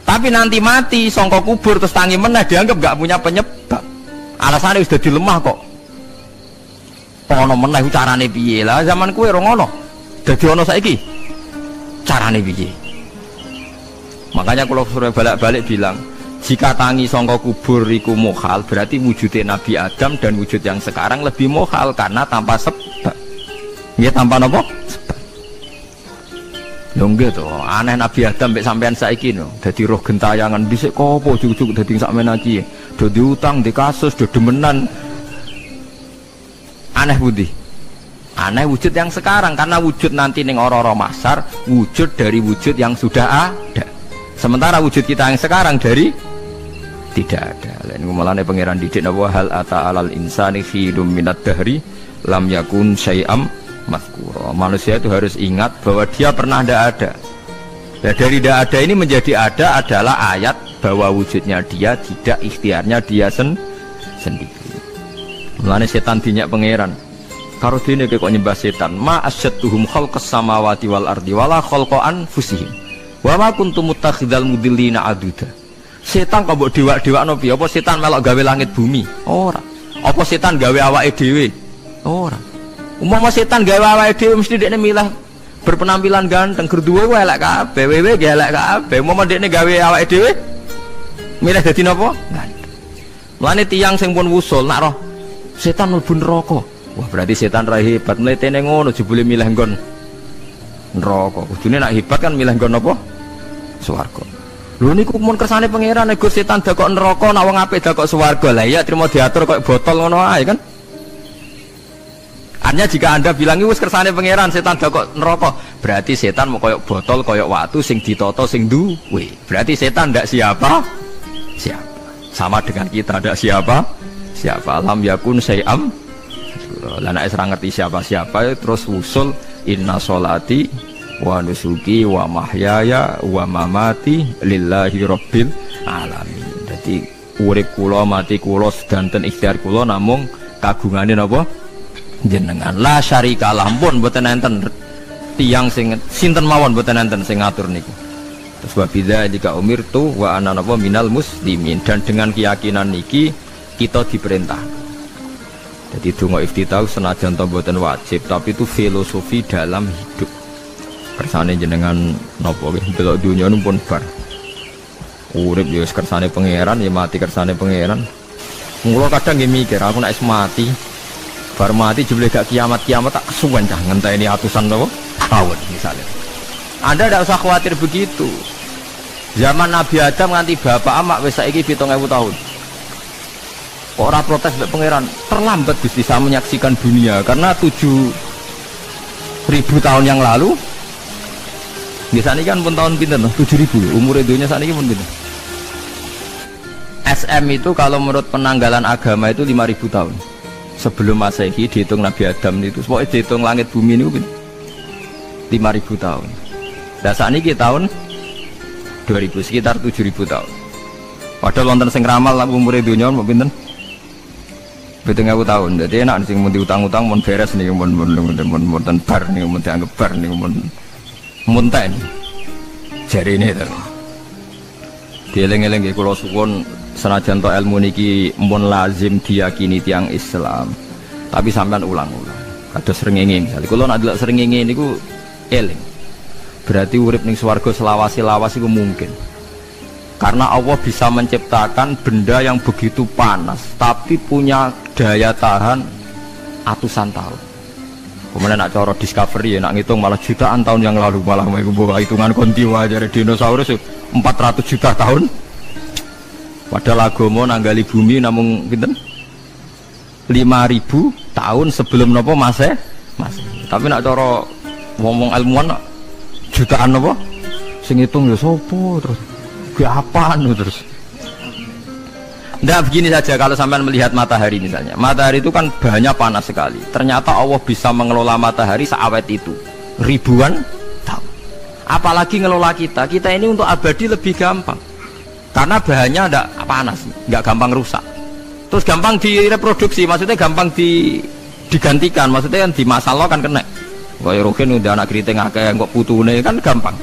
A: Tapi nanti mati songkok kubur terus tangi meneh dianggap gak punya penyebab. Alasannya sudah dilemah kok. Ono meneh carane piye lah zaman kuwe ora ngono. Dadi ono saiki. Carane piye? Makanya kalau suruh balik-balik bilang jika tangi songko kubur iku mukhal berarti wujudnya Nabi Adam dan wujud yang sekarang lebih mukhal karena tanpa sebab. Ya tanpa apa? Sebab. Lho nggih to, aneh Nabi Adam mbek sampean saiki no. Dadi roh gentayangan dhisik kopo juk-juk dadi sakmene iki. Do diutang, di kasus, do demenan. Aneh budi. Aneh wujud yang sekarang karena wujud nanti ning ora-ora mahsyar wujud dari wujud yang sudah ada. Sementara wujud kita yang sekarang dari tidak ada. Lain ngumalane pangeran didik napa hal ata alal insani khidum minad dahri lam yakun syai'am mazkura. Manusia itu harus ingat bahwa dia pernah tidak ada. Nah, dari tidak ada ini menjadi ada adalah ayat bahwa wujudnya dia tidak ikhtiarnya dia sendiri. Mulane setan dinyak pangeran. Karo dene kok nyembah setan, ma asyadduhum khalqas samawati wal ardi wala khalqa anfusihim. Wa ma kuntum muttakhidal mudillina aduda. Setan kok mbok dewak-dewakno piye? Apa setan melok gawe langit bumi? Ora. Apa setan gawe awake dhewe? Ora. Umpama setan gawe awake dhewe mesti dekne milah berpenampilan ganteng, gerduwe wae elek kabeh, wewe ge elek kabeh. Umpama dekne gawe awake dhewe milih dadi napa? Ganteng. Mulane tiyang sing pun wusul nak roh setan mlebu neraka. Wah, berarti setan ra hebat, mletene ngono jebule milih nggon neraka. Kudune nak hebat kan milih nggon apa? Swarga. Lho niku mun kersane pangeran nek setan dakok neraka nak wong apik dakok swarga. Lah iya trimo diatur kok botol ngono ae kan. Artinya jika Anda bilang wis kersane pangeran, setan kok neraka, berarti setan mau koyok botol, koyok watu sing ditoto sing duwe. Berarti setan ndak siapa? Siapa. Sama dengan kita ndak siapa? Siapa. Lam yakun syai'am. Lah nek ora ngerti siapa-siapa terus usul inna sholati wa nusuki wa mahyaya wa mamati lillahi rabbil alamin. Dadi urip kula mati kula sedanten ikhtiar kula namung kagungane napa? Jenengan. La syarikalah pun mboten enten tiyang sing sinten mawon mboten enten sing ngatur niku. Terus wa bidzalika umirtu wa ana napa minal muslimin, dan dengan keyakinan niki kita diperintah. Jadi donga iftitah senajan to mboten wajib, tapi itu filosofi dalam hidup. Kersane jenengan napa wis delok dunya pun bar. Urip ya kersane pangeran, ya mati kersane pangeran. Mula kadang nggih mikir aku nek mati bar mati jebule gak kiamat-kiamat tak kesuwen cah ngenteni atusan napa tahun misalnya. Anda tidak usah khawatir begitu. Zaman Nabi Adam nganti bapak amak wis saiki 7.000 tahun. Kok ora protes mbek pangeran? Terlambat Gusti saya menyaksikan dunia karena 7.000 tahun yang lalu. Biasanya kan pun tahun pinten 7.000 umur dunia sakniki pun pinten. SM itu kalau menurut penanggalan agama itu 5.000 tahun. Sebelum Masehi dihitung Nabi Adam itu, pokoknya dihitung langit bumi ini 5.000 tahun. Dan saat ini tahun 2000 sekitar 7.000 tahun. Padahal wonten sing ramal umur dunia mau pinten? 7.000 tahun. Jadi enak sing mun diutang-utang mun beres nih mun bar nih mun dianggap bar nih mun ten. Jari ini to. Dieling-eling nggih kula suwun senajan to ilmu niki mun lazim diyakini tiang Islam, tapi sampean ulang-ulang. Kados srengenge misalnya kula nek delok srengenge niku eling. Berarti urip ning swarga selawase-lawas iku mungkin. Karena Allah bisa menciptakan benda yang begitu panas tapi punya daya tahan atusan tahun. Kemudian nak cara discovery ya nak ngitung malah jutaan tahun yang lalu, malah bawa hitungan kontiwa dari dinosaurus 400 juta tahun. Padahal agama nanggali bumi namung pinten 5.000 tahun sebelum nopo Masehi. Tapi nak cara ngomong ilmuwan jutaan nopo sing hitung ya sopo terus apaan terus. Nah begini saja, kalau sampean melihat matahari misalnya, matahari itu kan banyak panas sekali. Ternyata Allah bisa mengelola matahari seawet itu ribuan tahun. Apalagi ngelola kita ini untuk abadi lebih gampang. Karena bahannya tidak panas, nggak gampang rusak. Terus gampang direproduksi, maksudnya gampang digantikan, maksudnya kan di masalah kan kena. Kayak Rohin udah anak keriting akeh kok putune kan gampang.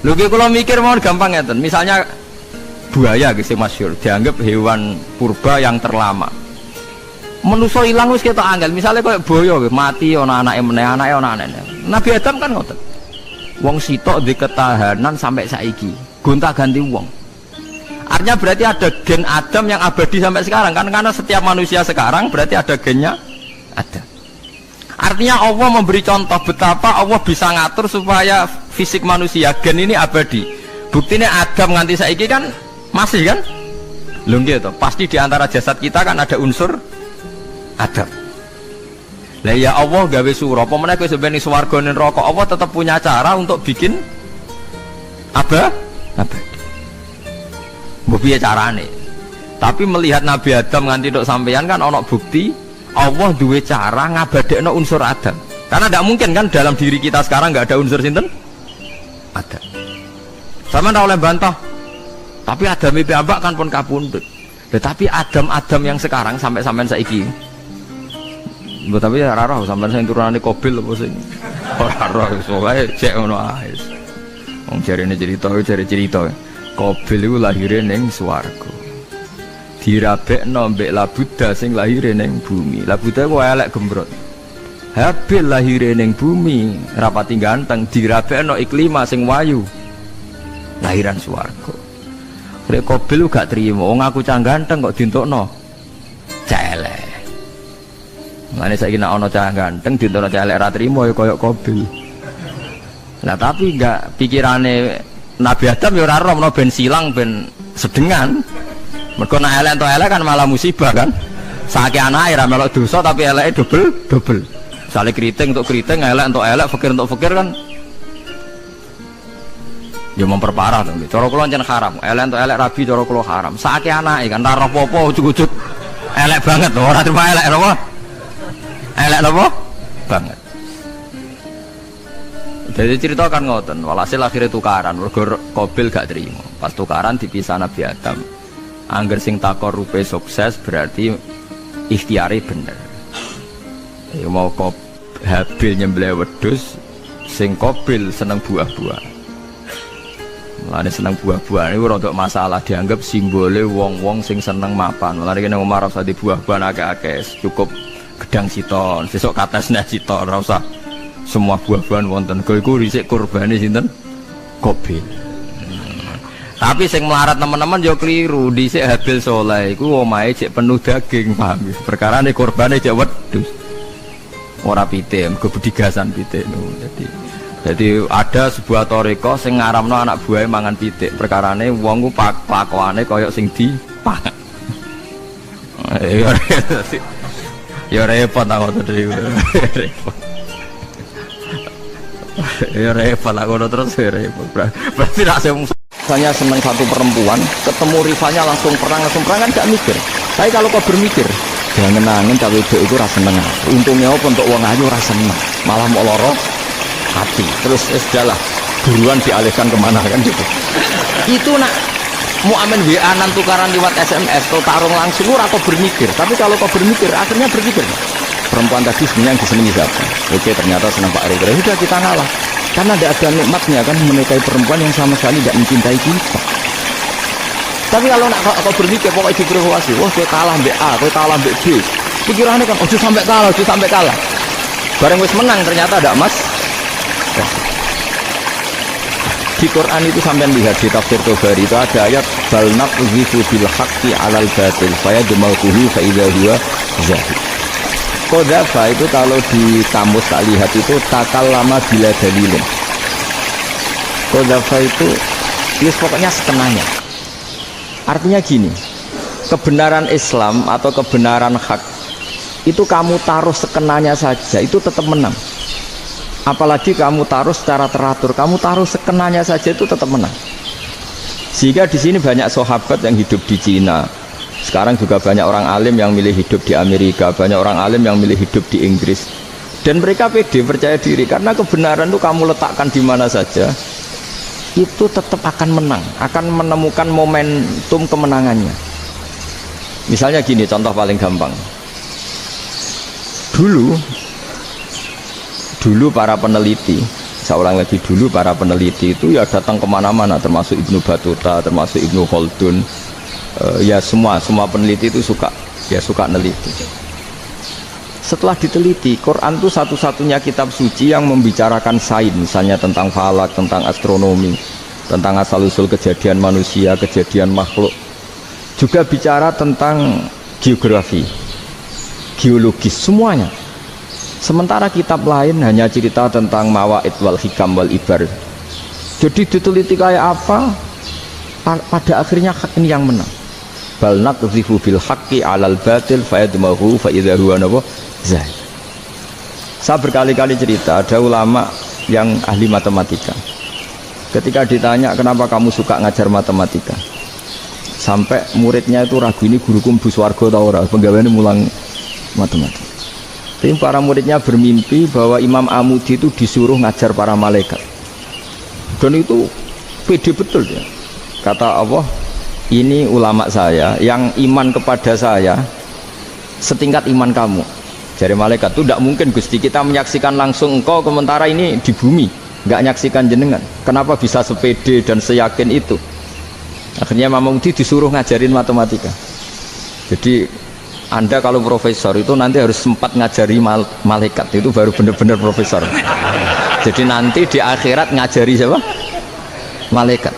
A: Lho kalau mikir mau gampang ya, misalnya buaya gitu masyhur dianggap hewan purba yang terlama. Manusa ilang wis ketok angel, misalnya kayak boyo mati ana anake meneh, anake ana anake. Nabi Adam kan ngoten. Wong sitok di ketahanan sampai saiki. Gonta-ganti wong. Artinya berarti ada gen Adam yang abadi sampai sekarang kan, karena setiap manusia sekarang berarti ada gennya ada. Artinya Allah memberi contoh betapa Allah bisa ngatur supaya fisik manusia gen ini abadi. Buktinya Adam nganti saiki kan masih kan? Lho nggih to, pasti di antara jasad kita kan ada unsur Adam. Lah ya Allah gawe sura, apa meneh kowe sampeyan swarga ning neraka, Allah tetap punya cara untuk bikin abadi. Mbok piye carane? Tapi melihat Nabi Adam nganti tok sampeyan kan ana bukti Allah duwe cara ngabadekno unsur Adam. Karena tidak mungkin kan dalam diri kita sekarang nggak ada unsur sinten? Adam. Sama ndak oleh bantah. Tapi Adam iki ambak kan pun kapundhut. Tetapi Adam yang sekarang sampai sampean saiki. Mbok tapi ora roh sampean sing turunane Qabil apa sing ora roh soalé cek ngono ae. Wong jarene cerita Qabil iku lahire ning swarga. Dirabekno mbek Labuda sing lahire ning bumi. Labuda ku elek gembrot. Habil lahire ning bumi, rapati ganteng, dirabekno Iklima sing wayu. Lahiran swarga. Rek Qabil gak trimo, wong aku cah ganteng kok dientukno cah elek. Mane saiki nek ana cah ganteng dientukno cah elek ra trimo ya kaya Qabil. Lah tapi enggak pikirane Nabi Adam ya ora ben silang ben sedengan. Mergo nek elek kan malah musibah kan. Saiki anake ra melok dosa tapi eleke double. Sale keriting untuk keriting, elek untuk elek, fakir untuk fakir kan. Ya memperparah to. Cara kula jan haram. Elek untuk elek rabi cara kula haram. Saiki anake kan ora apa-apa ujug-ujug elek banget lho, ora terima elek napa? Elek napa? Banget. Jadi cerita kan ngoten, walhasil akhirnya tukaran, mergo Qabil gak terima. Pas tukaran dipisah Nabi Adam. Angger sing takor rupe sukses berarti ikhtiari bener. Ya mau Habil nyembelih wedhus, sing Qabil seneng buah-buah. Mulane seneng buah-buah niku rada masalah, dianggap simbole wong-wong sing seneng mapan. Mulane kene Umar ora usah di buah-buahan akeh-akeh, cukup gedang siton, sesuk katesne siton, ora usah semua buah-buahan wonten. Iku dhisik kurbane sinten? Qabil. Tapi sing melarat teman-teman yo keliru, dhisik Habil saleh iku omahe cek penuh daging, paham? Perkarane kurbane cek wedhus. Ora pitik, mergo budigasan pitik. Jadi ada sebuah toriko sing ngaramno anak buahe mangan pitik. Perkarane wong ku pakwane kaya sing dipangan. Ya repot ta ngoten iki. Repot. Ya repot lah ngono terus repot. Berarti nak saya seneng satu perempuan, ketemu rivalnya langsung perang kan gak mikir. Tapi kalau kau bermikir, jangan nangin cawe wedok itu rasa seneng. Untungnya apa untuk uang ayu rasa seneng, malah mau loro hati. Terus sudahlah buruan dialihkan kemana kan gitu. Itu nak mau amen WA nan tukaran lewat SMS atau tarung langsung kau bermikir. Tapi kalau kau bermikir, akhirnya berpikir. Perempuan tadi sebenarnya yang disenangi siapa? Oke, ternyata senang Pak Ridho. Sudah kita ngalah. Karena tidak ada nikmatnya kan menikahi perempuan yang sama sekali tidak mencintai kita. Tapi kalau nak kau berpikir pokoknya diprovokasi, wah kau kalah mbak A, kau kalah mbak B. Pikirannya kan, oh sampai kalah. Bareng wis menang ternyata ada mas. Di Quran itu sampai lihat di tafsir Tabari itu ada ayat bal naqdhifu bil haqqi 'alal batil fayadmaquhu fa idza huwa zahid. Qadzafa itu kalau di kamus tak lihat itu takallama bila dalilin. Qadzafa itu ya pokoknya setengahnya. Artinya gini, kebenaran Islam atau kebenaran hak itu kamu taruh sekenanya saja itu tetap menang. Apalagi kamu taruh secara teratur, kamu taruh sekenanya saja itu tetap menang. Sehingga di sini banyak sahabat yang hidup di Cina. Sekarang juga banyak orang alim yang milih hidup di Amerika, banyak orang alim yang milih hidup di Inggris. Dan mereka pede, percaya diri karena kebenaran itu kamu letakkan di mana saja itu tetap akan menang, akan menemukan momentum kemenangannya. Misalnya gini, contoh paling gampang. Dulu para peneliti, seorang lagi dulu para peneliti itu ya datang kemana-mana, termasuk Ibnu Battuta, termasuk Ibnu Khaldun. Ya semua peneliti itu suka neliti. Setelah diteliti, Quran itu satu-satunya kitab suci yang membicarakan sains, misalnya tentang falak, tentang astronomi, tentang asal-usul kejadian manusia, kejadian makhluk. Juga bicara tentang geografi, geologis, semuanya. Sementara kitab lain hanya cerita tentang mawaid wal hikam wal ibar. Jadi diteliti kayak apa, pada akhirnya hak ini yang menang. Bal naqdhifu bil haqqi 'alal batil fayadmahu fa idza huwa zahid. Saya berkali-kali cerita ada ulama yang ahli matematika. Ketika ditanya kenapa kamu suka ngajar matematika, sampai muridnya itu ragu, ini guruku mlebu swarga ta ora, penggaweane mulang matematika. Tapi para muridnya bermimpi bahwa Imam Amudi itu disuruh ngajar para malaikat. Dan itu pede betul ya. Kata Allah, ini ulama saya yang iman kepada saya setingkat iman kamu. Jadi malaikat itu tidak mungkin Gusti kita menyaksikan langsung engkau, sementara ini di bumi nggak nyaksikan jenengan. Kenapa bisa sepede dan seyakin itu? Akhirnya Imam Amudi disuruh ngajarin matematika. Jadi Anda kalau profesor itu nanti harus sempat ngajari malaikat, itu baru benar-benar profesor. Jadi nanti di akhirat ngajari siapa? Malaikat.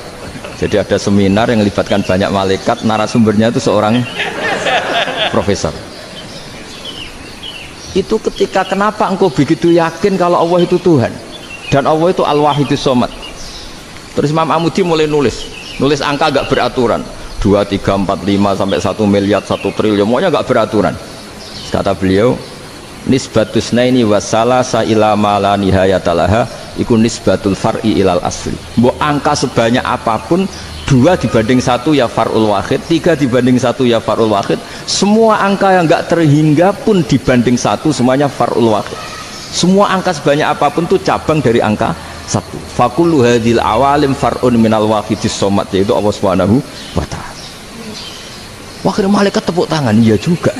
A: Jadi ada seminar yang melibatkan banyak malaikat, narasumbernya itu seorang profesor. Itu ketika kenapa engkau begitu yakin kalau Allah itu Tuhan dan Allah itu Al-Wahidus Shomad. Terus Imam Amudi mulai nulis angka agak beraturan, 2, 3, 4, 5 sampai 1 miliar, 1 triliun, semuanya agak beraturan. Kata beliau, nisbatus naini wasalasa ila ma la nihayatalaha iku nisbatul far'i ilal asli. Mbok angka sebanyak apapun, 2 dibanding 1 ya far'ul wahid, 3 dibanding 1 ya far'ul wahid. Semua angka yang enggak terhingga pun dibanding 1 semuanya far'ul wahid. Semua angka sebanyak apapun itu cabang dari angka 1. Fakullu hadhil awalim far'un minal wahidis somad, yaitu Allah Subhanahu wa ta'ala. Wakil malaikat tepuk tangan, iya juga.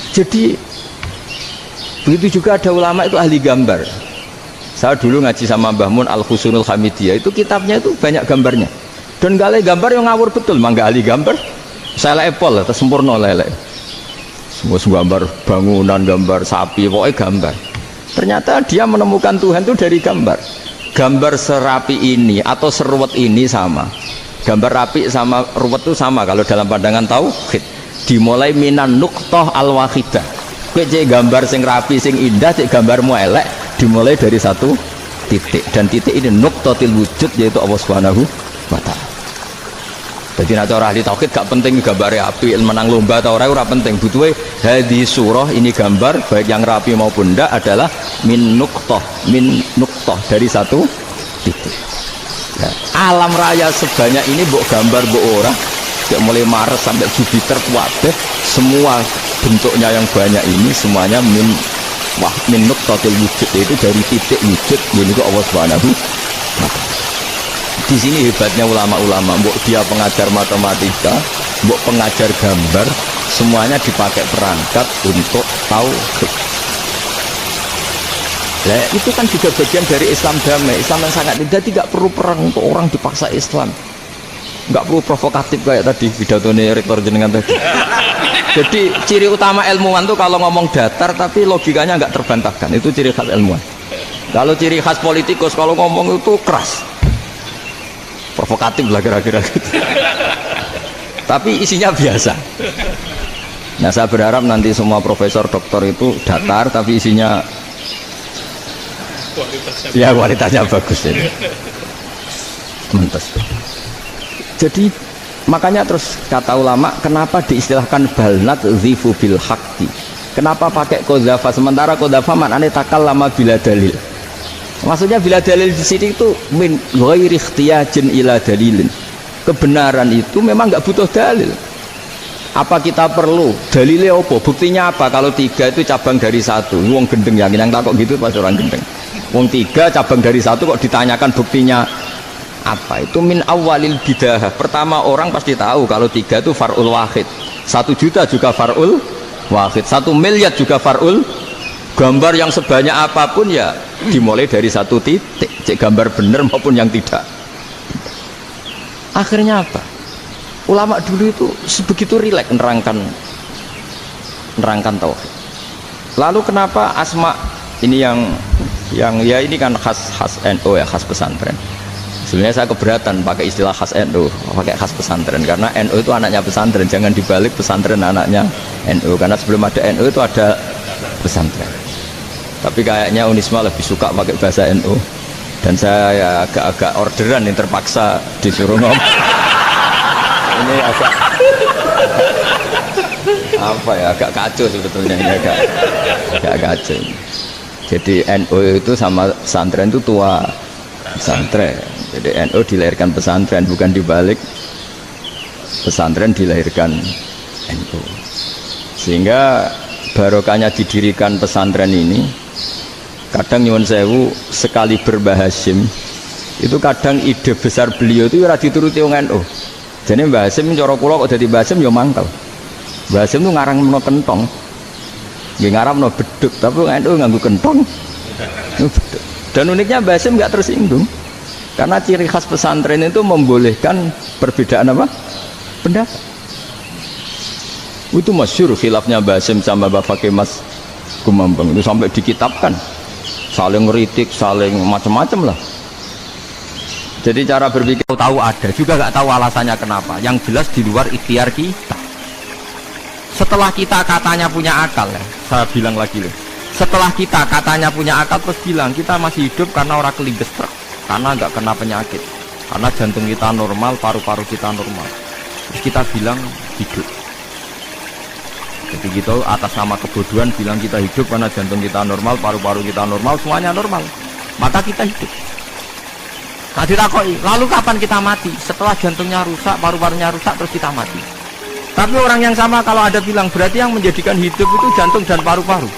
A: Jadi begitu juga ada ulama itu ahli gambar. Saya dulu ngaji sama Mbah Mun Al-Husunul Hamidiyah, itu kitabnya itu banyak gambarnya. Dan gale gambar yang ngawur betul, mangga ahli gambar. Saya lepol, sempurna lele. Semua gambar bangunan, gambar sapi, pokoknya gambar. Ternyata dia menemukan Tuhan itu dari gambar. Gambar serapi ini atau seruwet ini sama. Gambar rapi sama ruwet itu sama kalau dalam pandangan tauhid. Dimulai minan nuqtah al-wahidah. Kowe cek gambar sing rapi, sing indah, cek gambarmu elek, dimulai dari 1 titik. Dan titik ini nuqtatil wujud, yaitu Allah Subhanahu wa ta'ala. Jadi nak cara ahli tauhid gak penting gambarnya api, menang lomba atau ora penting. Butuhnya hadis surah ini gambar baik yang rapi maupun ndak adalah min nuqtah dari 1 titik. Ya, alam raya sebanyak ini mbok gambar mbok ora, kayak mulai Mars sampai Jupiter kuateh, semua bentuknya yang banyak ini semuanya min nuqtatil wujud, yaitu dari titik wujud, yaitu Allah Subhanahu wa ta'ala. Di sini hebatnya ulama-ulama, mbok dia pengajar matematika, mbok pengajar gambar, semuanya dipakai perangkat untuk tauhid. Nah, itu kan juga bagian dari Islam damai, Islam yang sangat tidak perlu perang untuk orang dipaksa Islam. Nggak perlu provokatif kayak tadi pidatonya rektor jenengan tadi. Jadi ciri utama ilmuwan tuh kalau ngomong datar tapi logikanya nggak terbantahkan, itu ciri khas ilmuwan. Kalau ciri khas politikus kalau ngomong itu keras, provokatif lah kira-kira gitu. Tapi isinya biasa. Nah, saya berharap nanti semua profesor doktor itu datar tapi isinya kualitasnya bagus ini. Mantap. Jadi makanya terus kata ulama, kenapa diistilahkan balnat zifu bil haqqi? Kenapa pakai qadzafa sementara qadzafa maknanya takallama bila dalil? Maksudnya bila dalil di sini itu min ghairi ikhtiyajin ila dalilin. Kebenaran itu memang nggak butuh dalil. Apa kita perlu dalilnya apa? Buktinya apa? Kalau 3 itu cabang dari 1. Wong gendeng yang takut gitu pas orang gendeng. Wong 3 cabang dari 1 kok ditanyakan buktinya apa? Itu min awalil bidah. Pertama orang pasti tahu kalau 3 itu far'ul wahid. 1 juta juga far'ul wahid. 1 miliar juga far'ul. Gambar yang sebanyak apapun ya dimulai dari 1 titik. Cek gambar benar maupun yang tidak. Akhirnya apa? Ulama dulu itu sebegitu rileks nerangkan tauhid. Lalu kenapa asma ini yang ya ini kan khas NU ya, khas pesantren. Sebenarnya saya keberatan pakai istilah khas NU, pakai khas pesantren karena NU itu anaknya pesantren, jangan dibalik pesantren anaknya NU, karena sebelum ada NU itu ada pesantren. Tapi kayaknya Unisma lebih suka pakai bahasa NU dan saya ya agak-agak orderan yang terpaksa disuruh ngomong. Ini agak apa ya, agak kacau sebetulnya ini, agak kacau. Jadi NU itu sama pesantren itu tua pesantren. Jadi NU dilahirkan pesantren, bukan dibalik pesantren dilahirkan NU. Sehingga barokahnya didirikan pesantren ini, kadang nyuwun sewu sekali berbahashim itu kadang ide besar beliau itu ora dituruti wong NU. Jadi Mbah Hasim cara kula kok dadi Mbah Hasim ya mangkel. Mbah Hasim itu ngarang meno kentong. Nggih ngarang meno beduk, tapi NU nganggo kentong. Beduk. Dan uniknya Mbah Hasim enggak tersinggung. Karena ciri khas pesantren itu membolehkan perbedaan apa? Pendapat. Itu masyhur khilafnya Mbah Hasim sama Mbah Fakih Mas Kumambang itu sampai dikitabkan. Saling ngeritik, saling macam-macam lah. Jadi cara berpikir tahu ada juga nggak tahu alasannya kenapa. Yang jelas di luar ikhtiar kita. Setelah kita katanya punya akal ya, saya bilang lagi loh. Setelah kita katanya punya akal terus bilang kita masih hidup karena orang kelindes truk, karena nggak kena penyakit, karena jantung kita normal, paru-paru kita normal. Terus kita bilang hidup. Jadi kita atas nama kebodohan bilang kita hidup karena jantung kita normal, paru-paru kita normal, semuanya normal. Maka kita hidup. Nah ditakoi, lalu kapan kita mati? Setelah jantungnya rusak, paru-parunya rusak, terus kita mati. Tapi orang yang sama kalau ada bilang, berarti yang menjadikan hidup itu jantung dan paru-paru.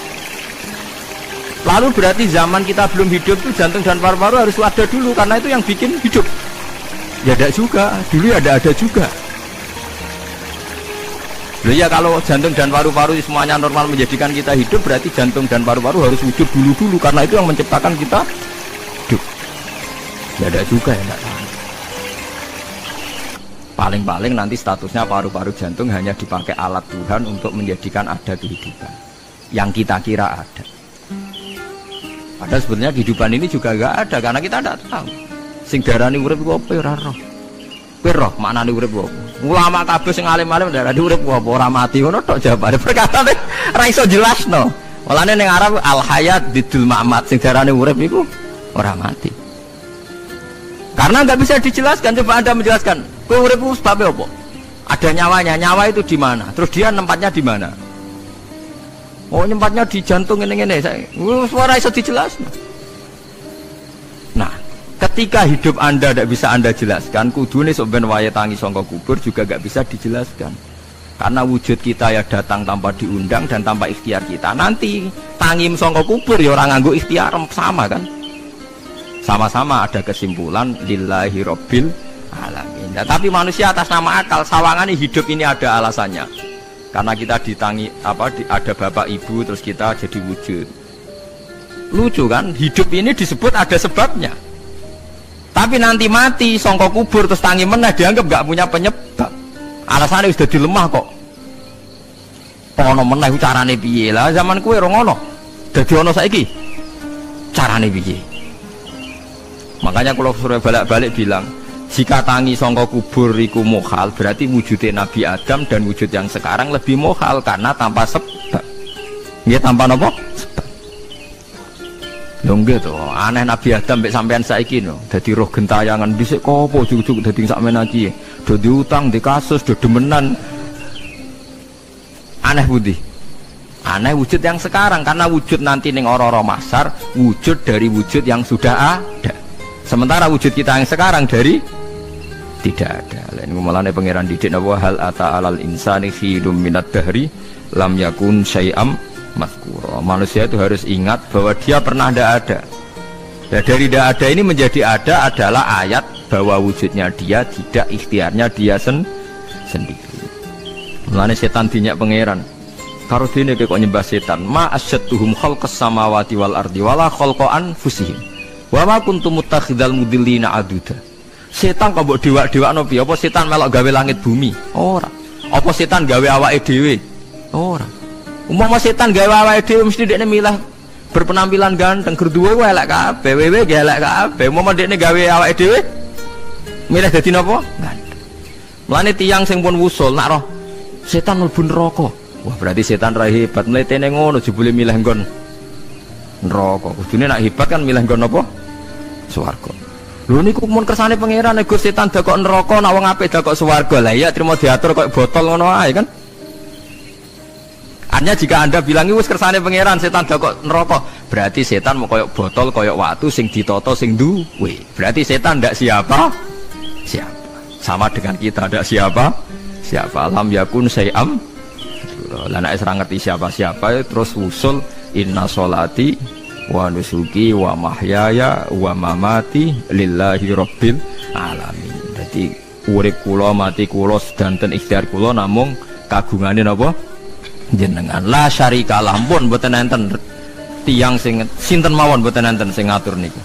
A: Lalu berarti zaman kita belum hidup itu jantung dan paru-paru harus ada dulu, karena itu yang bikin hidup. Ya ada juga, dulu ada juga. Loh ya kalau jantung dan paru-paru semuanya normal menjadikan kita hidup, berarti jantung dan paru-paru harus wujud dulu karena itu yang menciptakan kita hidup. Ya ada juga ya enggak tahu. Paling-paling nanti statusnya paru-paru jantung hanya dipakai alat Tuhan untuk menjadikan ada kehidupan yang kita kira ada. Padahal sebenarnya kehidupan ini juga enggak ada karena kita tidak tahu. Sing darani urip ku apa ora roh. Kowe roh maknane urip apa? Ulama kabeh sing alim-alim darani urip apa ora mati ngono tok jawabane. Perkataane ora iso jelasno. Walane ning Arab al hayat didul mamat sing darani urip iku ora mati. Karena nggak bisa dijelaskan, coba Anda menjelaskan. Kowe urip ku sebab apa? Ada nyawanya, nyawa itu di mana? Terus dia nempatnya di mana? Oh, nempatnya di jantung ngene-ngene. Suara iso dijelasno. Nah, ketika hidup Anda tidak bisa Anda jelaskan, kudune sok ben wayahe tangi saka kubur juga nggak bisa dijelaskan. Karena wujud kita ya datang tanpa diundang dan tanpa ikhtiar kita. Nanti tangi saka kubur ya ora nganggo ikhtiar sama kan? Sama-sama ada kesimpulan lillahi rabbil alamin. Nah, tapi manusia atas nama akal sawangane hidup ini ada alasannya. Karena kita ditangi ada bapak ibu terus kita jadi wujud. Lucu kan? Hidup ini disebut ada sebabnya. Tapi nanti mati songko kubur terus tangi meneh dianggap gak punya penyebab. Alasannya sudah dilemah kok. Ono meneh carane piye lah zaman kuwe ora ngono. Dadi ono saiki. Carane piye? Makanya kalau suruh balik-balik bilang, jika tangi songko kubur iku mukhal, berarti wujudnya Nabi Adam dan wujud yang sekarang lebih mukhal karena tanpa sebab. Nggih tanpa napa? Sebab. Lho nggih to, aneh Nabi Adam mek sampean saiki no. Dadi roh gentayangan dhisik kopo juk-juk dadi sakmene iki. Do diutang, di kasus, do demenan. Aneh budi. Aneh wujud yang sekarang karena wujud nanti ning ora-ora masar, wujud dari wujud yang sudah ada. Sementara wujud kita yang sekarang dari tidak ada. Lain ngumalane pangeran didik napa hal ata alal insani khidum minad dahri lam yakun syai'am mazkura. Manusia itu harus ingat bahwa dia pernah tidak ada. Dan dari tidak ada ini menjadi ada adalah ayat bahwa wujudnya dia tidak ikhtiarnya dia sendiri. Mulane setan dinyak pangeran. Karo dene kok nyembah setan, ma asyadduhum khalqas samawati wal ardi wala khalqa anfusihim. Wa ma kuntum muttakhidal mudillina aduda. Setan kok mbok dewak-dewakno piye? Apa setan melok gawe langit bumi? Ora. Apa setan gawe awake dhewe? Ora. Umpama setan gawe awake dhewe mesti dekne milah berpenampilan ganteng, gerduwe ku elek kabeh, wewe ge elek kabeh. Umpama dekne gawe awake dhewe milih dadi napa? Ganteng. Mulane tiyang sing pun wusul nak roh setan mlebu neraka. Wah, berarti setan ra hebat, mletene ngono jebule milih nggon neraka. Kudune nak hebat kan milih nggon apa? Swarga. Lho niku mun kersane pangeran nek setan dakok neraka nak wong apik dakok swarga. Lah iya trimo diatur kok botol ngono ae kan. Hanya jika Anda bilang wis kersane pangeran setan dakok neraka, berarti setan mau koyok botol koyok watu sing ditata sing duwe. Berarti setan ndak siapa? Siapa. Sama dengan kita ndak siapa? Siapa lam yakun syai'am. Lah nek ora ngerti siapa-siapa terus usul inna sholati wa nusuki wa mahyaya wa mamati lillahi rabbil alamin. Dadi urip kula mati kula sedanten ikhtiar kula namung kagungane napa jenengan. La syarika lampun mboten enten tiyang sing sinten mawon mboten enten sing ngatur niku.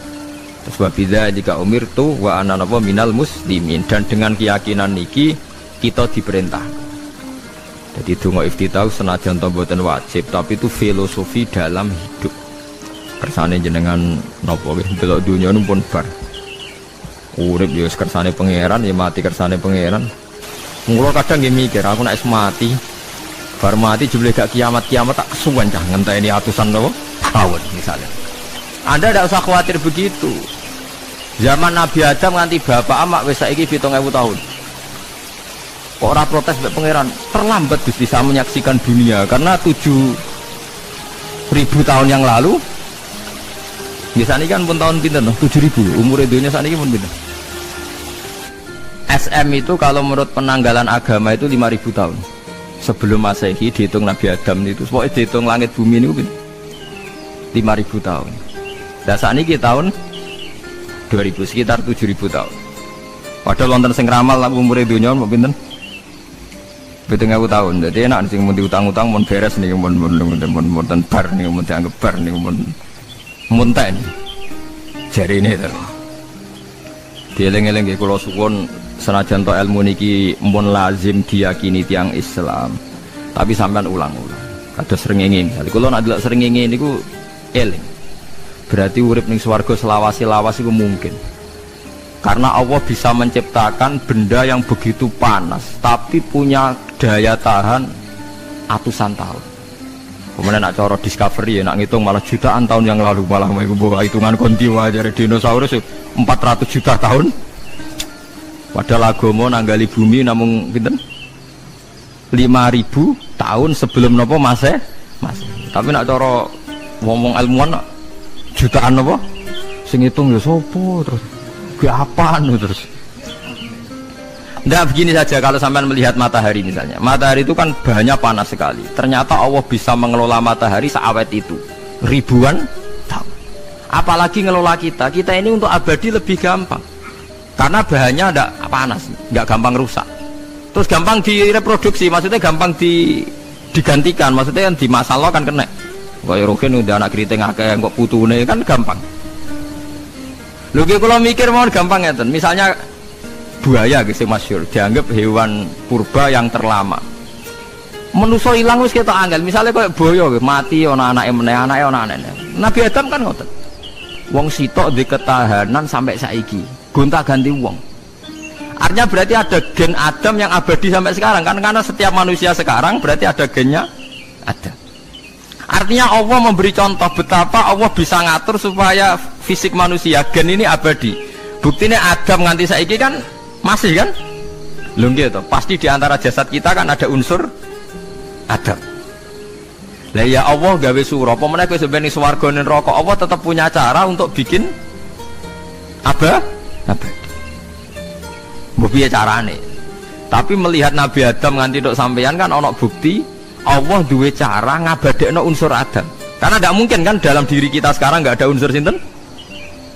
A: Sebab biza jika umirtu wa ana napa minal muslimin, dan dengan keyakinan niki kita diperintah. Jadi donga iftitah senajan to mboten wajib, tapi itu filosofi dalam hidup. Kersane jenengan napa nggih delok dunya pun bar. Urip ya kersane pangeran, ya mati kersane pangeran. Mula kadang nggih mikir aku nek mati, bar mati jebule gak kiamat-kiamat tak kesuwen cah ngenteni atusan napa tahun misalnya. Anda tidak usah khawatir begitu. Zaman Nabi Adam nganti bapak amak wis saiki 7.000 tahun. Kok ora protes mbek pangeran? Terlambat Gusti saya menyaksikan dunia karena 7.000 tahun yang lalu. Biasanya kan pun tahun pinten 7.000. Umur dunia saat ini pun pinten. SM itu kalau menurut penanggalan agama itu 5.000 tahun. Sebelum Masehi dihitung Nabi Adam itu, pokoknya dihitung langit bumi ini 5.000 tahun. Dan saat ini tahun 2000 sekitar 7.000 tahun. Padahal wonten sing ramal lah umur dunia mau pinten? 7.000 tahun. Jadi enak sing mun diutang-utang mun beres nih mun bar nih mun dianggap bar nih mun ten. Jari ini to. Dieling-eling nggih kula suwun senajan to ilmu niki mun lazim diyakini tiyang Islam. Tapi sampean ulang-ulang. Kados srengenge. Jadi kula nek delok srengenge niku eling. Berarti urip ning swarga selawasi-lawas iku mungkin. Karena Allah bisa menciptakan benda yang begitu panas tapi punya daya tahan atusan tahun. Kemudian nak cara discovery nak ngitung malah jutaan tahun yang lalu, malah bawa hitungan kontiwa dari dinosaurus 400 juta tahun. Padahal agama nanggali bumi namung pinten 5.000 tahun sebelum nopo Masehi. Tapi nak cara ngomong ilmuwan jutaan nopo sing ngitung ya sopo terus gue apaan terus. Nggak begini saja kalau sampai melihat matahari misalnya. Matahari itu kan banyak panas sekali. Ternyata Allah bisa mengelola matahari seawet itu ribuan tahun. Apalagi ngelola kita. Kita ini untuk abadi lebih gampang. Karena bahannya tidak panas, nggak gampang rusak. Terus gampang direproduksi, maksudnya gampang digantikan. Maksudnya kan di masa lalu kan kena. Kayak Rohin udah anak keriting akeh kok putune kan gampang. Lagi kalau mikir mau gampang ya, misalnya buaya gitu masyhur dianggap hewan purba yang terlama. Manusa ilang wis ketok angel. Misalnya kayak buaya mati ana anake meneh, anake ana anake. Nabi Adam kan ngoten. Wong sitok di ketahanan sampai saiki. Gonta-ganti wong. Artinya berarti ada gen Adam yang abadi sampai sekarang kan, karena setiap manusia sekarang berarti ada gennya ada. Artinya Allah memberi contoh betapa Allah bisa ngatur supaya fisik manusia gen ini abadi. Buktinya Adam nganti saiki kan masih kan? Lho nggih to, pasti di antara jasad kita kan ada unsur Adam. Lah ya Allah gawe sura, apa meneh kowe sampeyan ning swarga ning neraka, Allah tetap punya cara untuk bikin abadi. Mbok piye carane? Tapi melihat Nabi Adam nganti tok sampeyan kan ana bukti Allah duwe cara ngabadekno unsur Adam. Karena tidak mungkin kan dalam diri kita sekarang nggak ada unsur sinten?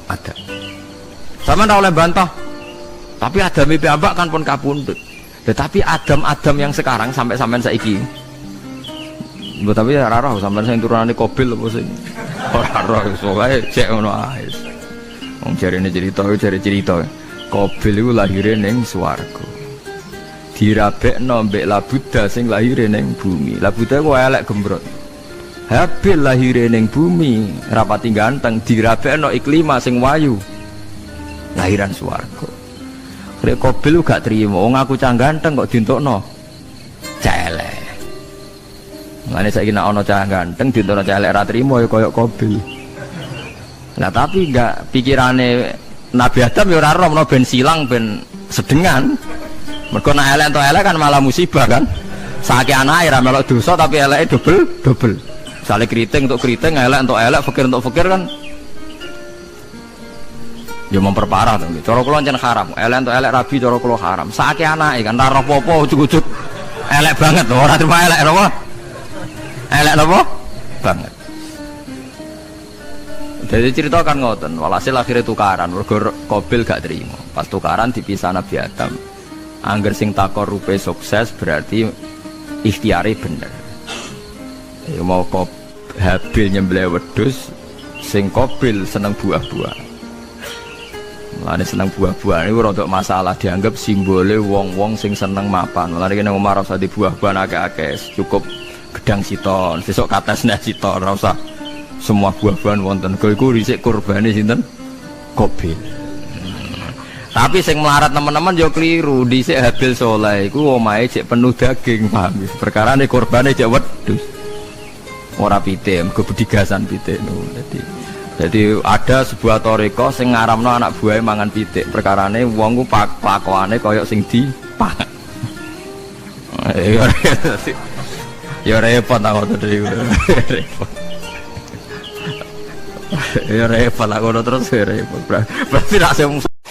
A: Adam. Sama ndak oleh bantah. Tapi Adam piyambak kan pun kapundhut. Tetapi Adam yang sekarang sampai sampean saiki. Mbok tapi ora roh sampean sing turunane Qabil apa sing ora roh soalé cek ngono ae. Wong jarene cerita Qabil iku lahire ning swarga. Dirabekno mbek Labuda sing lahire ning bumi. Labuda ku elek gembrot. Habil lahire ning bumi, rapati ganteng, dirabekno Iklima sing wayu. Lahiran swarga. Rek Qabil gak trimo, wong aku cah ganteng kok dientukno cah elek. Mane saiki nek ana cah ganteng dientukno cah elek ra trimo ya koyo Qabil. Nah tapi enggak pikirane Nabi Adam ya ora roh ben silang ben sedengan. Mergo nek elek entuk elek kan malah musibah kan. Saiki anake ra melok dosa tapi eleke double. Misale keriting untuk keriting, elek untuk elek, fakir untuk fakir kan. Ya memperparah to. Cara kula pancen haram. Elek untuk elek rabi cara kula haram. Saiki anake kan ra roh apa-apa ujug-ujug elek banget lho, ora terima elek apa? Elek napa? Banget. Jadi cerita kan ngoten, walhasil akhirnya tukaran, mergo Qabil gak terima. Pas tukaran dipisah Nabi Adam. Angger sing takor rupe sukses berarti ikhtiare bener. Ya mau Habil nyembelih wedhus, sing Qabil seneng buah-buah. Mulane seneng buah-buah niku rada masalah, dianggap simbole wong-wong sing seneng mapan. Mulane kene Umar ora usah di buah-buahan akeh-akeh, cukup gedang siton, sesuk katesne siton, ora usah semua buah-buahan wonten. Iku dhisik kurbane sinten? Qabil. Tapi sing melarat teman-teman yo keliru, dhisik Habil saleh iku omahe cek penuh daging, paham ya? Perkarane kurbane cek wedhus. Ora pitik, mergo bedigasan pitik no. Jadi ada sebuah toriko sing ngaramno anak buahe mangan pitik. Perkarane wong ku pakokane kaya sing dipangan. Ya repot aku tadi. Repot. Ya repot aku terus repot. Berarti nak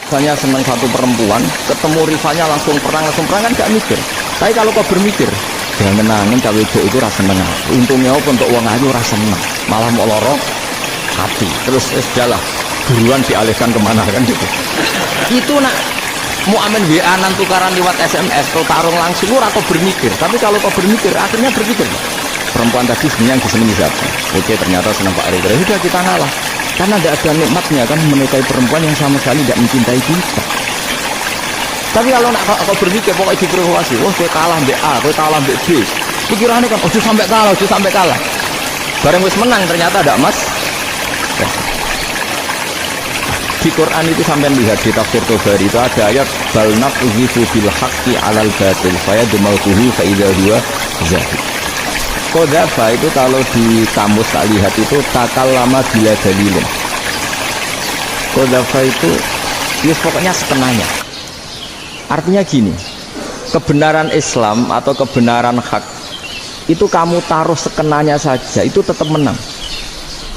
A: saya senang satu perempuan, ketemu rivalnya langsung perang kan gak mikir. Tapi kalau kau bermikir, jangan menangin cawe itu rasa seneng. Untungnya apa untuk uang aja rasa seneng, malah mau loro hati. Terus sudahlah, buruan dialihkan kemana kan gitu. Itu nak mau amin WA-an tukaran lewat SMS, kau tarung langsung lu atau bermikir. Tapi kalau kau bermikir, akhirnya berpikir. Perempuan tadi sebenarnya yang disenangi siapa? Oke, ternyata senang Pak Ridho. Sudah kita ngalah. Karena tidak ada nikmatnya kan menikahi perempuan yang sama sekali tidak mencintai kita. Tapi kalau nak kau berpikir pokoknya diprovokasi, wah gue kalah mbak A, gue kalah mbak B. Pikirannya kan, ojo sampai kalah. Bareng wis menang ternyata ada mas. Di Quran itu sampai lihat di tafsir Tabari itu ada ayat bal naqdhifu bil haqqi 'alal batil fayadmaquhu fa idza huwa zahid. Qadhafa itu kalau di kamus tak lihat itu takallama bila dalilin. Qadhafa itu ya pokoknya setengahnya. Artinya gini, kebenaran Islam atau kebenaran hak itu kamu taruh sekenanya saja itu tetap menang.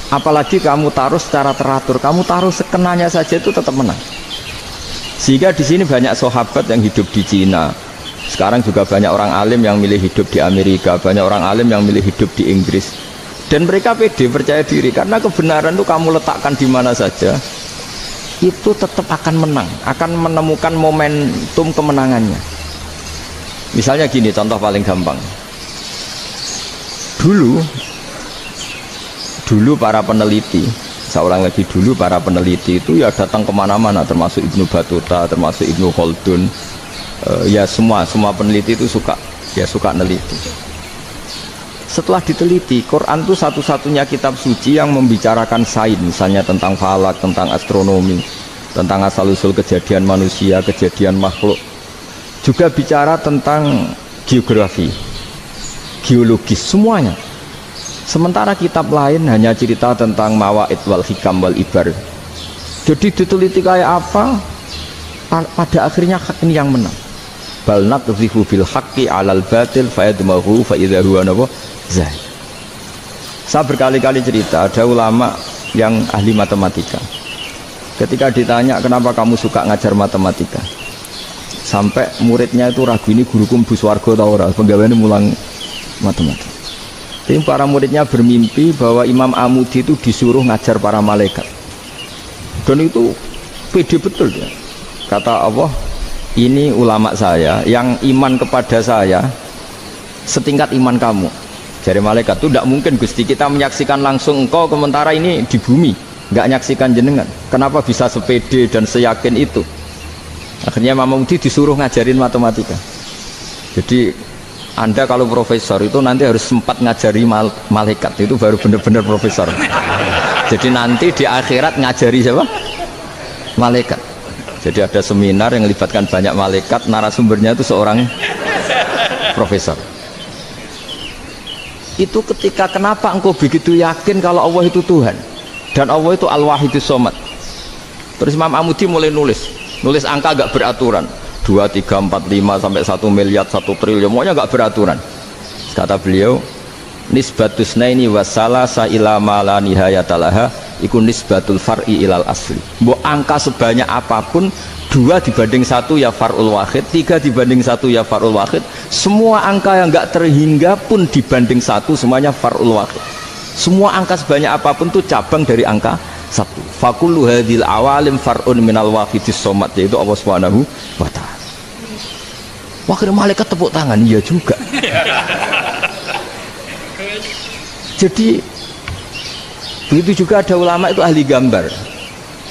A: Apalagi kamu taruh secara teratur, kamu taruh sekenanya saja itu tetap menang. Sehingga di sini banyak sahabat yang hidup di Cina. Sekarang juga banyak orang alim yang milih hidup di Amerika, banyak orang alim yang milih hidup di Inggris. Dan mereka pede, percaya diri karena kebenaran itu kamu letakkan di mana saja itu tetap akan menang, akan menemukan momentum kemenangannya. Misalnya gini, contoh paling gampang. Dulu para peneliti, saya ulang lagi, dulu para peneliti itu ya datang kemana-mana, termasuk Ibnu Battuta, termasuk Ibnu Khaldun, ya semua peneliti itu suka neliti. Setelah diteliti, Quran itu satu-satunya kitab suci yang membicarakan sains, misalnya tentang falak, tentang astronomi, tentang asal-usul kejadian manusia, kejadian makhluk. Juga bicara tentang geografi, geologis, semuanya. Sementara kitab lain hanya cerita tentang mawaid wal hikam wal ibar. Jadi diteliti kayak apa, pada akhirnya hak ini yang menang. Bal naqdhifu bil haqqi 'alal batil fayadmahu fa idza huwa zahid. Saya berkali-kali cerita, ada ulama yang ahli matematika. Ketika ditanya kenapa kamu suka ngajar matematika, sampai muridnya itu ragu, ini guruku mlebu swarga ta ora, penggaweane mulang matematika. Jadi para muridnya bermimpi bahwa Imam Amudi itu disuruh ngajar para malaikat. Dan itu pede betul ya. Kata Allah, ini ulama saya yang iman kepada saya setingkat iman kamu. Jadi malaikat itu tidak mungkin Gusti kita menyaksikan langsung engkau, sementara ini di bumi nggak menyaksikan jenengan. Kenapa bisa sepede dan seyakin itu? Akhirnya Imam Amudi disuruh ngajarin matematika. Jadi Anda kalau profesor itu nanti harus sempat ngajari malaikat, itu baru benar-benar profesor. Jadi nanti di akhirat ngajari siapa? Malaikat. Jadi ada seminar yang melibatkan banyak malaikat, narasumbernya itu seorang profesor. Itu ketika kenapa engkau begitu yakin kalau Allah itu Tuhan dan Allah itu Al-Wahidus Shomad. Terus Imam Amudi mulai nulis angka agak beraturan, 2, 3, 4, 5 sampai 1 miliar, 1 triliun, semuanya enggak beraturan. Kata beliau, nisbatus naini wasalasa ila ma la nihayatalaha iku nisbatul far'i ilal asli. Mbok angka sebanyak apapun, 2 dibanding 1 ya far'ul wahid, 3 dibanding 1 ya far'ul wahid. Semua angka yang enggak terhingga pun dibanding 1 semuanya far'ul wahid. Semua angka sebanyak apapun itu cabang dari angka 1. Fakullu hadhil awalim far'un minal wahidis shomad, yaitu Allah Subhanahu wa ta'ala. Wakil malaikat tepuk tangan, iya juga. Jadi begitu juga ada ulama itu ahli gambar.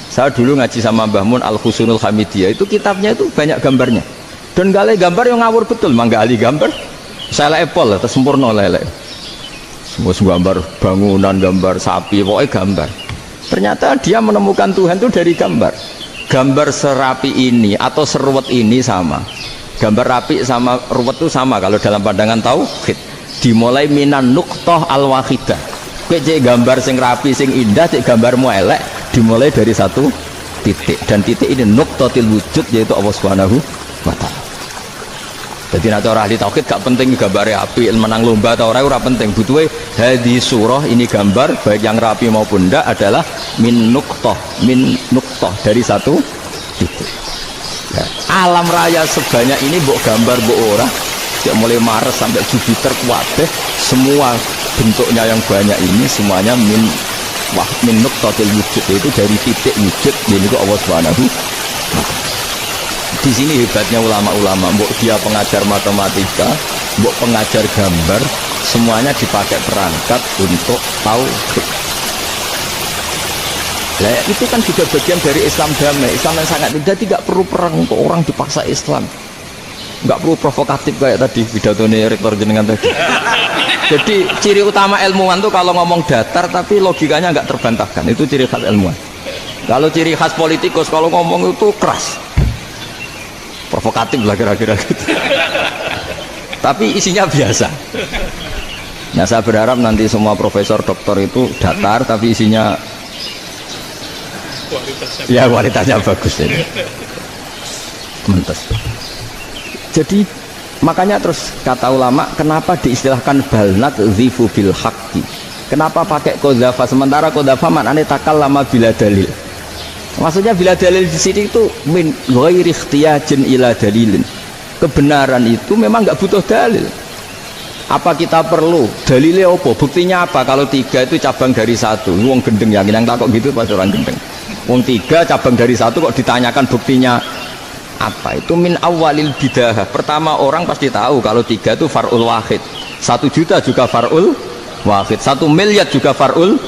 A: Saya dulu ngaji sama Mbah Mun Al-Husunul Hamidiyah, itu kitabnya itu banyak gambarnya. Dan gale gambar yang ngawur betul, mangga ahli gambar. Saya lepol, tersempurna lele. Semua gambar bangunan, gambar sapi, pokoknya gambar. Ternyata dia menemukan Tuhan itu dari gambar. Gambar serapi ini atau seruwet ini sama. Gambar rapi sama ruwet itu sama kalau dalam pandangan tauhid. Dimulai minan nuqtah al-wahidah. Cek gambar sing rapi sing indah, cek gambarmu elek, dimulai dari 1 titik, dan titik ini nuqtatil wujud, yaitu Allah Subhanahu wa ta'ala. Jadi nek cara ahli tauhid gak penting gambare apik, menang lomba atau ora penting. Butuhe hadis surah ini gambar baik yang rapi maupun ndak adalah min nuqtah dari satu titik. Ya. Alam raya sebanyak ini mbok gambar mbok ora, ya mulai Mars sampai Jupiter kuwabeh semua bentuknya yang banyak ini semuanya min nuqtatil wujud, itu dari titik wujud niku Allah Subhanahu. Di sini hebatnya ulama-ulama, mbok dia pengajar matematika, mbok pengajar gambar, semuanya dipakai perangkat untuk tauhid. Nah, itu kan juga bagian dari Islam damai, Islam yang sangat tidak perlu perang untuk orang dipaksa Islam. Nggak perlu provokatif kayak tadi pidatonya rektor jenengan tadi. Jadi ciri utama ilmuwan tuh kalau ngomong datar tapi logikanya nggak terbantahkan, itu ciri khas ilmuwan. Kalau ciri khas politikus kalau ngomong itu keras, provokatif lah kira-kira gitu. Tapi isinya biasa. Nah saya berharap nanti semua profesor doktor itu datar tapi isinya kualitasnya bagus ya. Mentes. Jadi makanya terus kata ulama kenapa diistilahkan balnat zifu bil haqqi, kenapa pakai qadzafa sementara qadzafa maknanya takallama bila dalil. Maksudnya bila dalil di sini itu min ghairi ikhtiyajin ila dalilin, kebenaran itu memang nggak butuh dalil. Apa kita perlu dalilnya apa, buktinya apa? Kalau tiga itu cabang dari satu, wong gendeng yang takut gitu pas orang gendeng, wong tiga cabang dari satu kok ditanyakan buktinya apa? Itu min awalil bidah. Pertama orang pasti tahu kalau tiga itu far'ul wahid, 1 juta juga far'ul wahid, 1 miliar juga far'ul.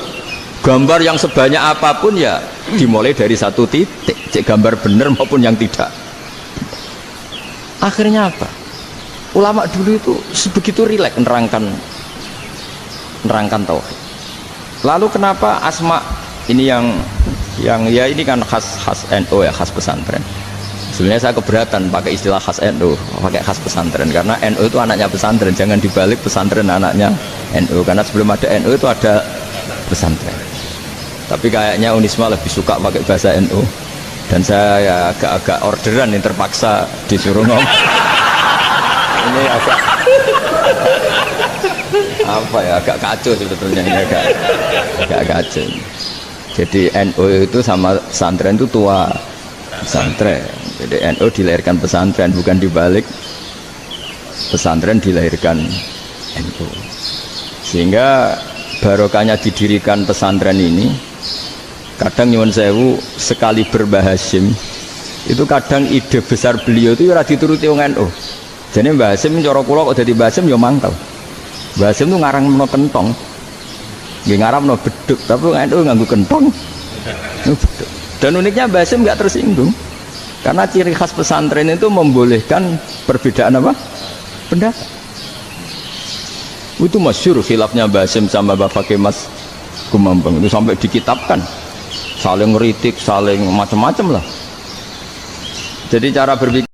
A: Gambar yang sebanyak apapun ya dimulai dari satu titik, cek gambar bener maupun yang tidak. Akhirnya apa? Ulama dulu itu sebegitu rileks nerangkan tauhid. Lalu kenapa asma ini yang ya ini kan khas NU ya, khas pesantren. Sebenarnya saya keberatan pakai istilah khas NU, pakai khas pesantren karena NU itu anaknya pesantren, jangan dibalik pesantren anaknya NU, karena sebelum ada NU itu ada pesantren. Tapi kayaknya Unisma lebih suka pakai bahasa NU dan saya ya agak orderan yang terpaksa disuruh ngomong. Ini agak apa ya, agak kacau sebetulnya ini, agak kacau. Jadi NU itu sama pesantren itu tua pesantren. Jadi NU dilahirkan pesantren, bukan dibalik pesantren dilahirkan NU. Sehingga barokahnya didirikan pesantren ini, kadang nyuwun sewu sekali berbahasim itu kadang ide besar beliau itu ora dituruti wong NU. Jadi Mbah Hasim cara kula kok dadi Mbah Hasim ya mangkel. Mbah Hasim itu ngarangno kentong, nggih ngaramno beduk, tapi wong NU nganggo kentong. Beduk. Dan uniknya Mbah Hasim nggak tersinggung. Karena ciri khas pesantren itu membolehkan perbedaan apa? Pendapat. Itu masyhur khilafnya Mbah Hasim sama Bapak Kemas Kumambang itu sampai dikitabkan. Saling ngeritik, saling macam-macam lah. Jadi cara berpikir